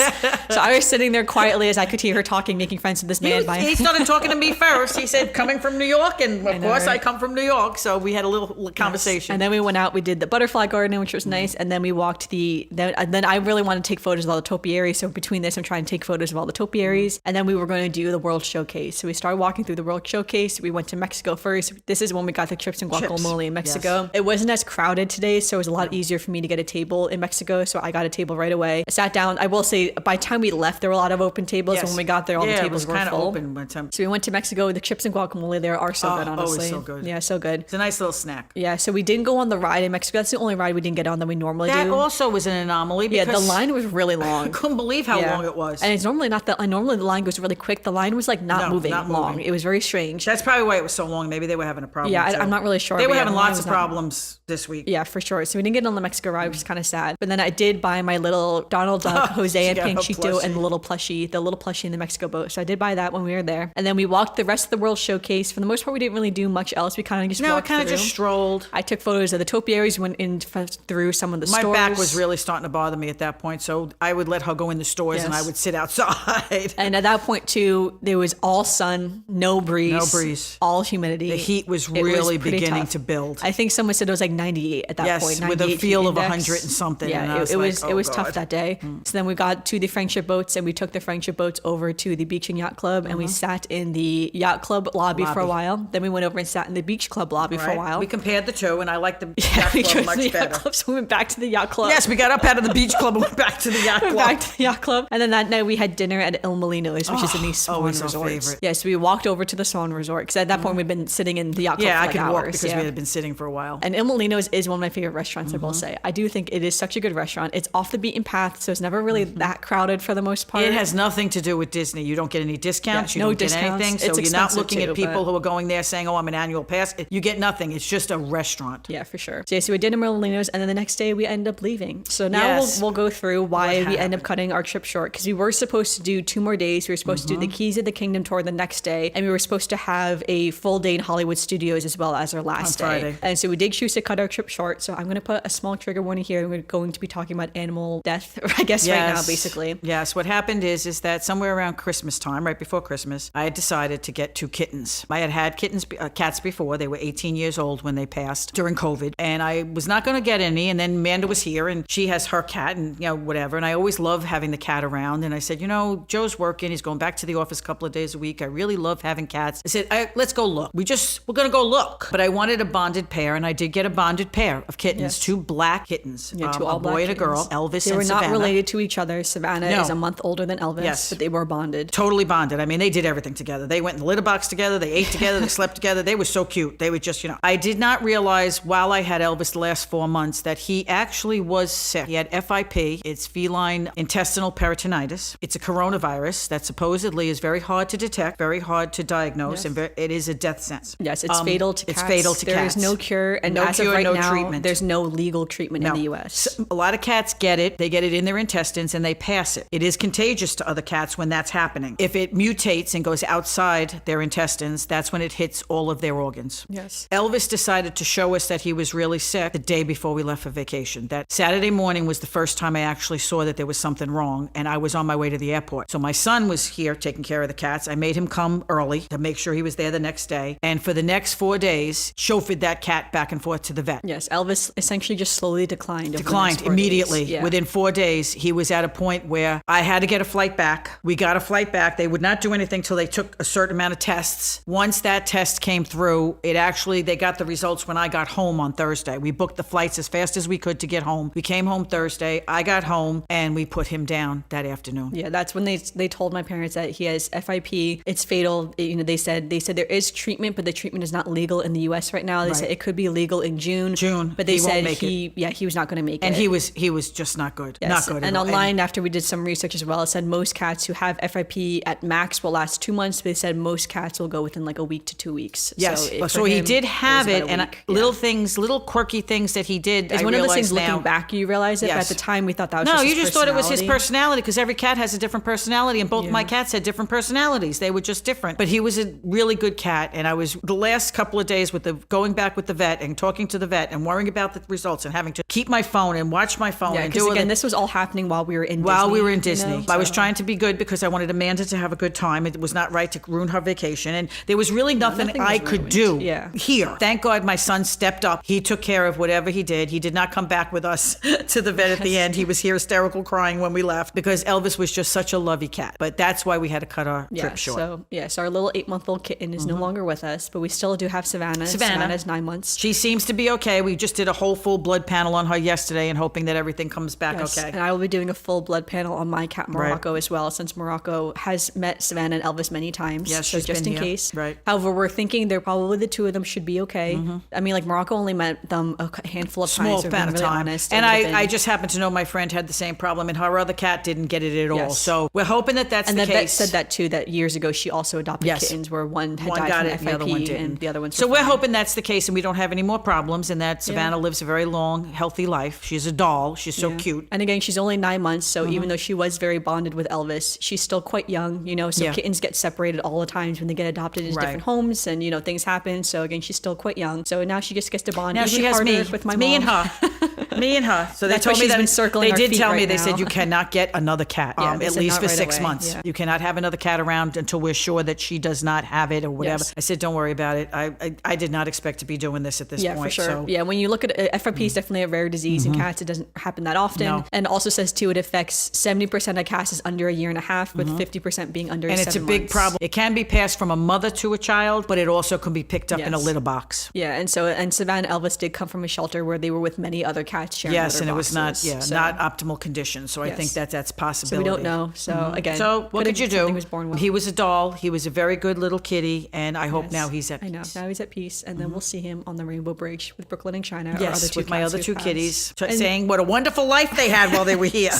So I was sitting there quietly as I could hear her talking, making friends with this man. He started talking to me first. He said, coming from New York, and of course I come from New York, so we had a little conversation. And then we went out, we did the butterfly garden, which was nice, and then we walked then I really wanted to take photos of all the topiaries, so between this I'm trying to take photos of all the topiaries, and then we were going to do the World Showcase. So we started walking through the World Showcase. We went to Mexico first. This is when we got the chips and guacamole in Mexico. Yes. It wasn't as crowded today, so it was a lot easier for me to get a table in Mexico, so I got a table right away. I sat down. I will say, by the time we left, there were a lot of open tables, and when we got there, all the tables were full. Open by the time. So So we went to Mexico. The chips and guacamole there are so good, honestly. Always so good. Yeah, so good. It's a nice little snack. Yeah, so we didn't go on the ride in Mexico. That's the only ride we didn't get on that we normally That do. also was an anomaly Yeah, because the line was really long. I couldn't believe how Yeah. long it was. And it's normally not that. Normally the line goes really quick. The line was like not moving long. It was very strange. That's probably why it was so long. Maybe they were having a problem. Yeah, too. I'm not really sure. They were but yeah, having the line lots was of not- problems this week. Yeah, for sure. So we didn't get on the Mexico ride, which is kind of sad. But then I did buy my little Donald Duck, Jose, and got a Panchito, and plushie. the little plushie in the Mexico boat. So I did buy that when we were there. And then we walked the rest of the world showcase. For the most part, we didn't really do much else. We kind of just No, it walked kind of through. just strolled. I took photos of the topiaries, went in through some of the My stores. back was really starting to bother me at that point, so I would let her go in the stores and Yes. I would sit outside. And at that point, too, there was all sun, no breeze. No breeze. All humidity. The heat was It really pretty beginning tough. to build. I think someone said it was like 98 at that Yes, point. with a 98 feel heat of index. 100 and something, Yeah, and I was it like, was, oh, it was God. tough that day. So then we got to the friendship boats, and we took the friendship boats over to the Beach and Yacht Club, and we sat in the Yacht Club lobby for a while. Then we went over and sat in the Beach Club lobby for a Right? while. We compared the two, and I liked the yeah, yacht we club chose much the better. Yacht Club, so we went back to the Yacht Club. Yes, we got up out of the beach club and went back to the yacht club. Back to the Yacht Club. And then that night we had dinner at Il Molino's, which is in the Swan always our Resorts. favorite. Yeah, so we walked over to the Swan Resort because at that point we'd been sitting in the Yacht Club Yeah, for I like could hours. walk because yeah. we had been sitting for a while. And Il Molino's is one of my favorite restaurants, I will say. I do think it is such a good restaurant. It's off the beaten path, so it's never really that crowded for the most part. It has nothing to do with Disney. You don't get any discounts. Yeah, you no don't get discounts. anything. So It's you're not expensive looking too, at people but- who are going there saying, "Oh, I'm an annual pass." You get nothing. It's just a restaurant. Yeah, for sure. So, yeah, so we did Il Molino's, and then the next day we ended up leaving. So now Yes. we'll go through why What we end up happened? cutting our trip short, because we were supposed to do 2 more days. We were supposed to do the Keys of the Kingdom tour the next day, and we were supposed to have a full day in Hollywood Studios as well as our last day. Friday. And so we did choose to cut our trip short. So I'm going to put a small trigger warning here. We're going to be talking about animal death, I guess, right now, basically. Yes. What happened is that somewhere around Christmas time, right before Christmas, I had decided to get 2 kittens. I had cats before. They were 18 years old when they passed during COVID, and I was not going to get any. And then Amanda was here, and she has her cat, and whatever. And I always love having the cat around. And I said, Joe's working. He's going back to the office a couple of days a week. I really love having cats. I said, let's go look. We're going to go look. But I wanted a bonded pair, and I did get a bonded pair of kittens, Yes. 2 black kittens, Yeah, 2 a all black boy and a girl, kittens. Elvis They and were not Savannah. related to each other. Savannah No. is a month older than Elvis, Yes. but they were bonded. Totally bonded. I mean, they did everything together. They went in the litter box together. They ate together. They slept together. They were so cute. They were just, I did not realize while I had Elvis the last 4 months that he actually was sick. He had FIP. It's feline intestinal peritonitis. It's a coronavirus that supposedly is very hard to detect, very hard to diagnose, Yes. and it is a death sentence. Yes, it's fatal to cats. It's fatal to There cats. is no cure, and No as cure, of right no now, treatment. there's no legal treatment in the U.S. A lot of cats get it. They get it in their intestines and they pass it. It is contagious to other cats when that's happening. If it mutates and goes outside their intestines, that's when it hits all of their organs. Yes. Elvis decided to show us that he was really sick the day before we left for vacation. That Saturday morning was the first time I actually saw that there was something wrong, and I was on my way to the airport. So my son was here taking care of the cats. I made him come early to make sure he was there the next day. And for the next 4 days, chauffeured that cat back and forth to the vet. Yes, Elvis essentially just slowly declined. over the Declined next 4 immediately. days. Yeah. Within 4 days, he was at a point where I had to get a flight back. We got a flight back. They would not do anything till they took a certain amount of tests. Once that test came through, they got the results when I got home on Thursday. We booked the flights as fast as we could to get home. We came home Thursday. I got home and we put him down that afternoon. Yeah, that's when they told my parents that he has FIP. It's fatal. They said there is treatment, but the treatment is not legal in the U.S. right now. They said it could be legal in June. But they He won't said make he was not going to make And it. he was just not good. Yes. Not good And at all. online, after we did some research as well, it said most cats who have FIP at max will last 2 months. But they said most cats will go within like a week to 2 weeks. Yes, So, so he did have was it, about a and week. Yeah. little quirky things that he did. It's I one of those realize things now, looking back, you realize it. But Yes. at the time, we thought that was No, just you his just thought it was his personality. personality because every cat has a different personality, and both my cats had different personalities. They were just different. But he was a really good cat, and I was the last couple of days with going back with the vet and talking to the vet and worrying about the results and having to keep my phone and watch my phone Yeah, and because do again, it. this was all happening while we were in While Disney. we were in Disney, I was so- trying to be good because I wanted Amanda to have a good time. It was not right to ruin her vacation, and there was really nothing nothing I was could ruined. do Yeah. here. Thank God my son stepped up. He took care of whatever he did. He did not come back with us to the vet at the end. He was here hysterical crying when we left because Elvis was just such a lovey cat. But that's why we had to cut our trip short. So our little 8-month-old kitten is no longer with us, but we still do have Savannah. Savannah. Savannah's 9 months. She seems to be okay. We just did a whole full blood panel on her yesterday and hoping that everything comes back Yes, okay. and I will be doing a full blood panel on my cat Morocco as well, since Morocco has met Savannah and Elvis many times. Yes, so she's just been in here. case. Right. However, we're thinking they're probably the two of them should be okay. I mean, like Morocco only met them a handful of Small times. amount of really time. honest. And It would've been- I just happen to know my friend had the same problem, and her other cat didn't get it at all. Yes. So we're hoping that that's and the the vet case. said that too. That years ago she also adopted Yes. kittens, where one had One died got from it, and the other FIP, one didn't. and the other ones. So were we're fine. hoping that's the case, and we don't have any more problems, and that Savannah lives a very long, healthy life. She's a doll. She's so cute. And again, she's only 9 months, so even though she was very bonded with Elvis, she's still quite young, you know, so Yeah. kittens get separated all the times when they get adopted in Right. different homes, and, you know, things happen. So again, she's still quite young. So now she just gets to bond. Now even she has harder me. with my It's me mom. and her. Me and her. So they That's why told me she's that been circling they our did feet tell me. right They said now. you cannot get another cat, Yeah, they at said least not for right 6 away. months. Yeah. You cannot have another cat around until we're sure that she does not have it or whatever. Yes. I said, don't worry about it. I did not expect to be doing this at this Yeah, point. for sure. So. Yeah, when you look at it, FIP is definitely a rare disease in cats. It doesn't happen that often. No. And it also says too, it affects 70% of cats is under a year and a half, with 50% being under And 7 it's a big months. problem. It can be passed from a mother to a child, but it also can be picked up in a Yes. litter box. Yeah, and Savannah and Elvis did come from a shelter where they were with many other cats sharing Yes, litter and it was not, boxes. not optimal conditions. So I Yes. think that's So possibility. we don't know. So again, So what could you do? something was born well. He was a doll. He was a very good little kitty, and I hope now he's at I know. peace. Now he's at peace, and then we'll see him on the Rainbow Bridge with Brooklyn and China. our other Yes, two with my cats other who've two passed. kitties, And- saying what a wonderful life they had while they were here.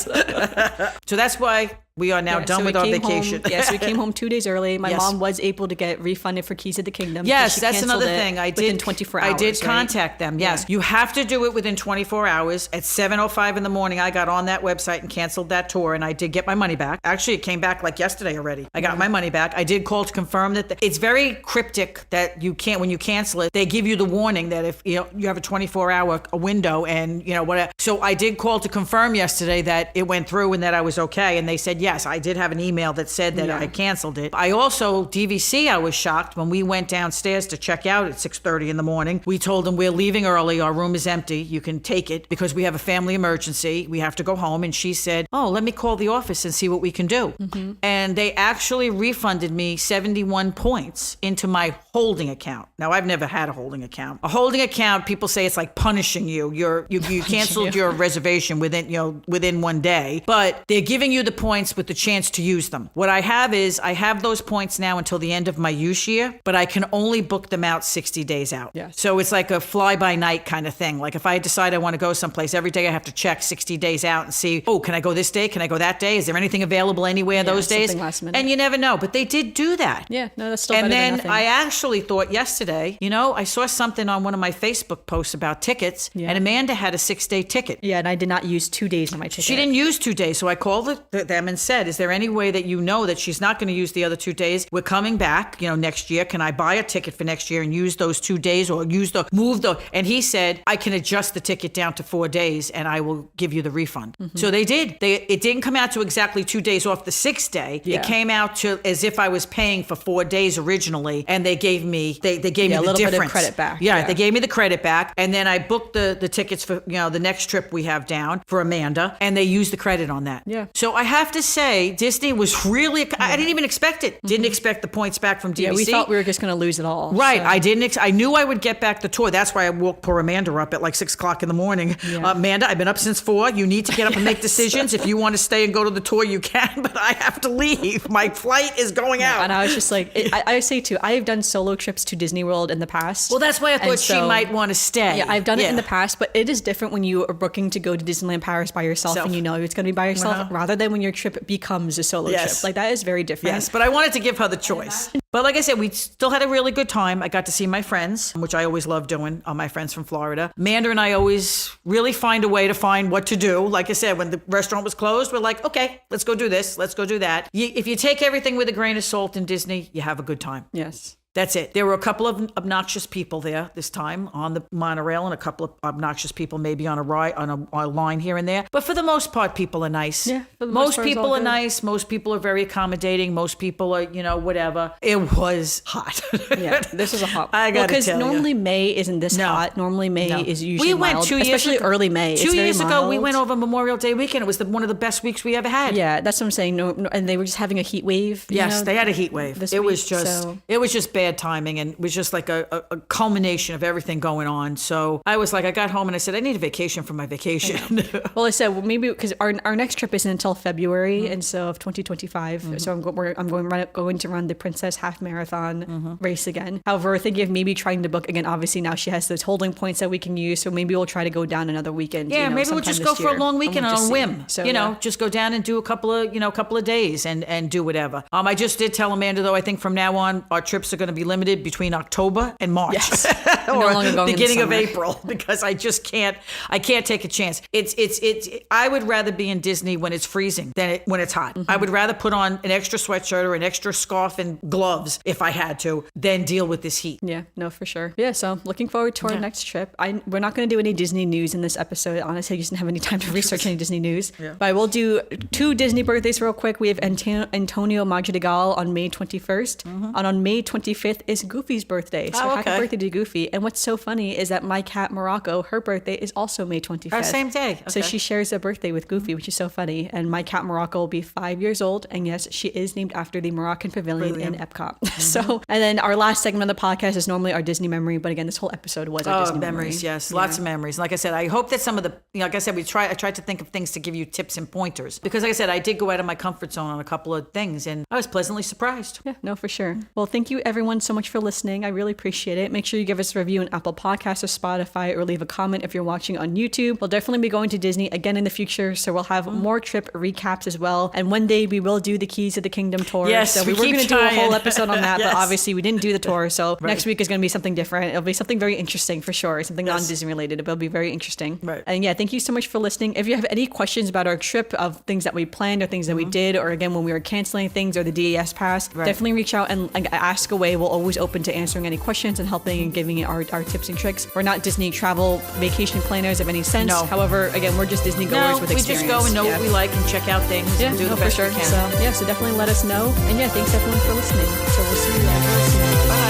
So that's why we are now Yeah, done so with we our came vacation. Home, yes, we came home 2 days early. My Yes. mom was able to get refunded for Keys of the Kingdom. Yes, because she that's canceled another it thing. I within did 24 hours. I did right? contact them. Yes, you have to do it within 24 hours. At 7:05 in the morning, I got on that website and canceled that tour, and I did get my money back. Actually, it came back like yesterday already. I got my money back. I did call to confirm that it's very cryptic that you can't when you cancel it. They give you the warning that if you have a 24-hour window and whatever. So I did call to confirm yesterday that it went through and that I was okay, and they said yes. I did have an email that said that I canceled it. I also DVC. I was shocked when we went downstairs to check out at 6:30 in the morning. We told them we're leaving early. Our room is empty. You can take it because we have a family emergency. We have to go home. And she said, "Oh, let me call the office and see what we can do." And they actually refunded me 71 points into my holding account. Now I've never had a holding account. A holding account, people say it's like punishing you. You canceled your reservation within 1 day, but they're giving you the points with the chance to use them. What I have is I have those points now until the end of my use year, but I can only book them out 60 days out. Yes. So it's like a fly by night kind of thing. Like if I decide I want to go someplace, every day I have to check 60 days out and see, oh, can I go this day? Can I go that day? Is there anything available anywhere those days? something last minute. And you never know, but they did do that. Yeah, no, that's still And better then than nothing. I actually thought yesterday, I saw something on one of my Facebook posts about tickets, and Amanda had a 6-day ticket. Yeah, and I did not use 2 days on my ticket. She didn't use 2 days, so I called them and said, is there any way that you know that she's not going to use the other 2 days? We're coming back, next year. Can I buy a ticket for next year and use those 2 days or and he said, I can adjust the ticket down to 4 days and I will give you the refund. So they did. It didn't come out to exactly 2 days off the 6th day. Yeah. It came out to as if I was paying for 4 days originally, and they gave me they gave me a the little bit of difference. credit back. Yeah, Yeah. they gave me the credit back, and then I booked the tickets for the next trip we have down for Amanda, and they used the credit on that. Yeah. So I have to say, Disney was really. I didn't even expect it. Didn't expect the points back from DVC. Yeah, we thought we were just going to lose it all. Right, so. I didn't. I knew I would get back the tour. That's why I woke poor Amanda up at like 6:00 in the morning. Yeah. Amanda, I've been up since 4. You need to get up and make decisions. If you want to stay and go to the tour, you can. But I have to leave. My flight is going out. And I was just like, I say too, I have done solo trips to Disney World in the past. Well, that's why I thought And she so- might want to stay. Yeah, I've done it in the past, but it is different when you are booking to go to Disneyland Paris by yourself and you know it's going to be by yourself rather than when your trip becomes a solo Yes. trip. Like that is very different. Yes, but I wanted to give her the choice. But like I said, we still had a really good time. I got to see my friends, which I always love doing, my friends from Florida. Amanda and I always really find a way to find what to do. Like I said, when the restaurant was closed, we're like, okay, let's go do this. Let's go do that. If you take everything with a grain of salt in Disney, you have a good time. Yes. That's it. There were a couple of obnoxious people there this time on the monorail, and a couple of obnoxious people maybe on a ride, on a line here and there. But for the most part, people are nice. Yeah, for the most most part, it's people all are good. nice. Most people are very accommodating. Most people are, whatever. It was hot. Yeah, this was a hot. I gotta because tell you. normally May isn't this No. hot. Normally May No. is usually we went mild, 2 years especially ago. early May. Two It's very years ago, we mild. went over Memorial Day weekend. It was one of the best weeks we ever had. Yeah, that's what I'm saying. No, and they were just having a heat wave. Yes, they had a heat wave. this It week, was just so- it was just bad. bad timing, and it was just like a culmination of everything going on. So I was like, I got home and I said, I need a vacation from my vacation. Well, I said, well, maybe because our next trip isn't until February, and so of 2025. So I'm going to run the Princess Half Marathon race again. However, we're thinking of maybe trying to book again. Obviously, now she has those holding points that we can use, so maybe we'll try to go down another weekend. Yeah, maybe we'll just go for a long weekend on a whim. So, just go down and do a couple of days and do whatever. I just did tell Amanda, though, I think from now on our trips are going to be limited between October and March. Yes. Or no longer going beginning in of April, because I just can't take a chance. I would rather be in Disney when it's freezing than when it's hot. I would rather put on an extra sweatshirt or an extra scarf and gloves if I had to than deal with this heat. Yeah, no, for sure. Yeah, so looking forward to our next trip. We're not going to do any Disney news in this episode. Honestly, I just didn't have any time to research any Disney news. Yeah. But I will do 2 Disney birthdays real quick. We have Antonio Madrigal on May 21st. And on May 25th is Goofy's birthday. So happy birthday to Goofy. And what's so funny is that my cat Morocco, her birthday is also May 25th. Same day. Okay. So she shares a birthday with Goofy, which is so funny. And my cat Morocco will be 5 years old. And yes, she is named after the Moroccan Pavilion in Epcot. So, and then our last segment of the podcast is normally our Disney memory. But again, this whole episode was our Disney memories. Memory. Yes, lots of memories. Like I said, I hope that some of the, like I said, I tried to think of things to give you tips and pointers. Because like I said, I did go out of my comfort zone on a couple of things and I was pleasantly surprised. Yeah, no, for sure. Well, thank you everyone so much for listening. I really appreciate it. Make sure you give us a review on Apple Podcasts or Spotify, or leave a comment if you're watching on YouTube. We'll definitely be going to Disney again in the future, so we'll have more trip recaps as well. And one day we will do the Keys of the Kingdom tour. Yes, so we were going to do a whole episode on that, Yes. but obviously we didn't do the tour. So next week is going to be something different. It'll be something very interesting for sure. Something non-Disney related. It'll be very interesting. Right. And yeah, thank you so much for listening. If you have any questions about our trip, of things that we planned or things that we did, or again when we were canceling things, or the DAS pass, definitely reach out and ask away. We'll always open to answering any questions and helping and giving you our tips and tricks. We're not Disney travel vacation planners of any sense. No. However, again, we're just Disney goers with experience. We just go and know what we like and check out things and do the best we can. So definitely let us know. And yeah, thanks everyone for listening. So we'll see you guys soon. Bye.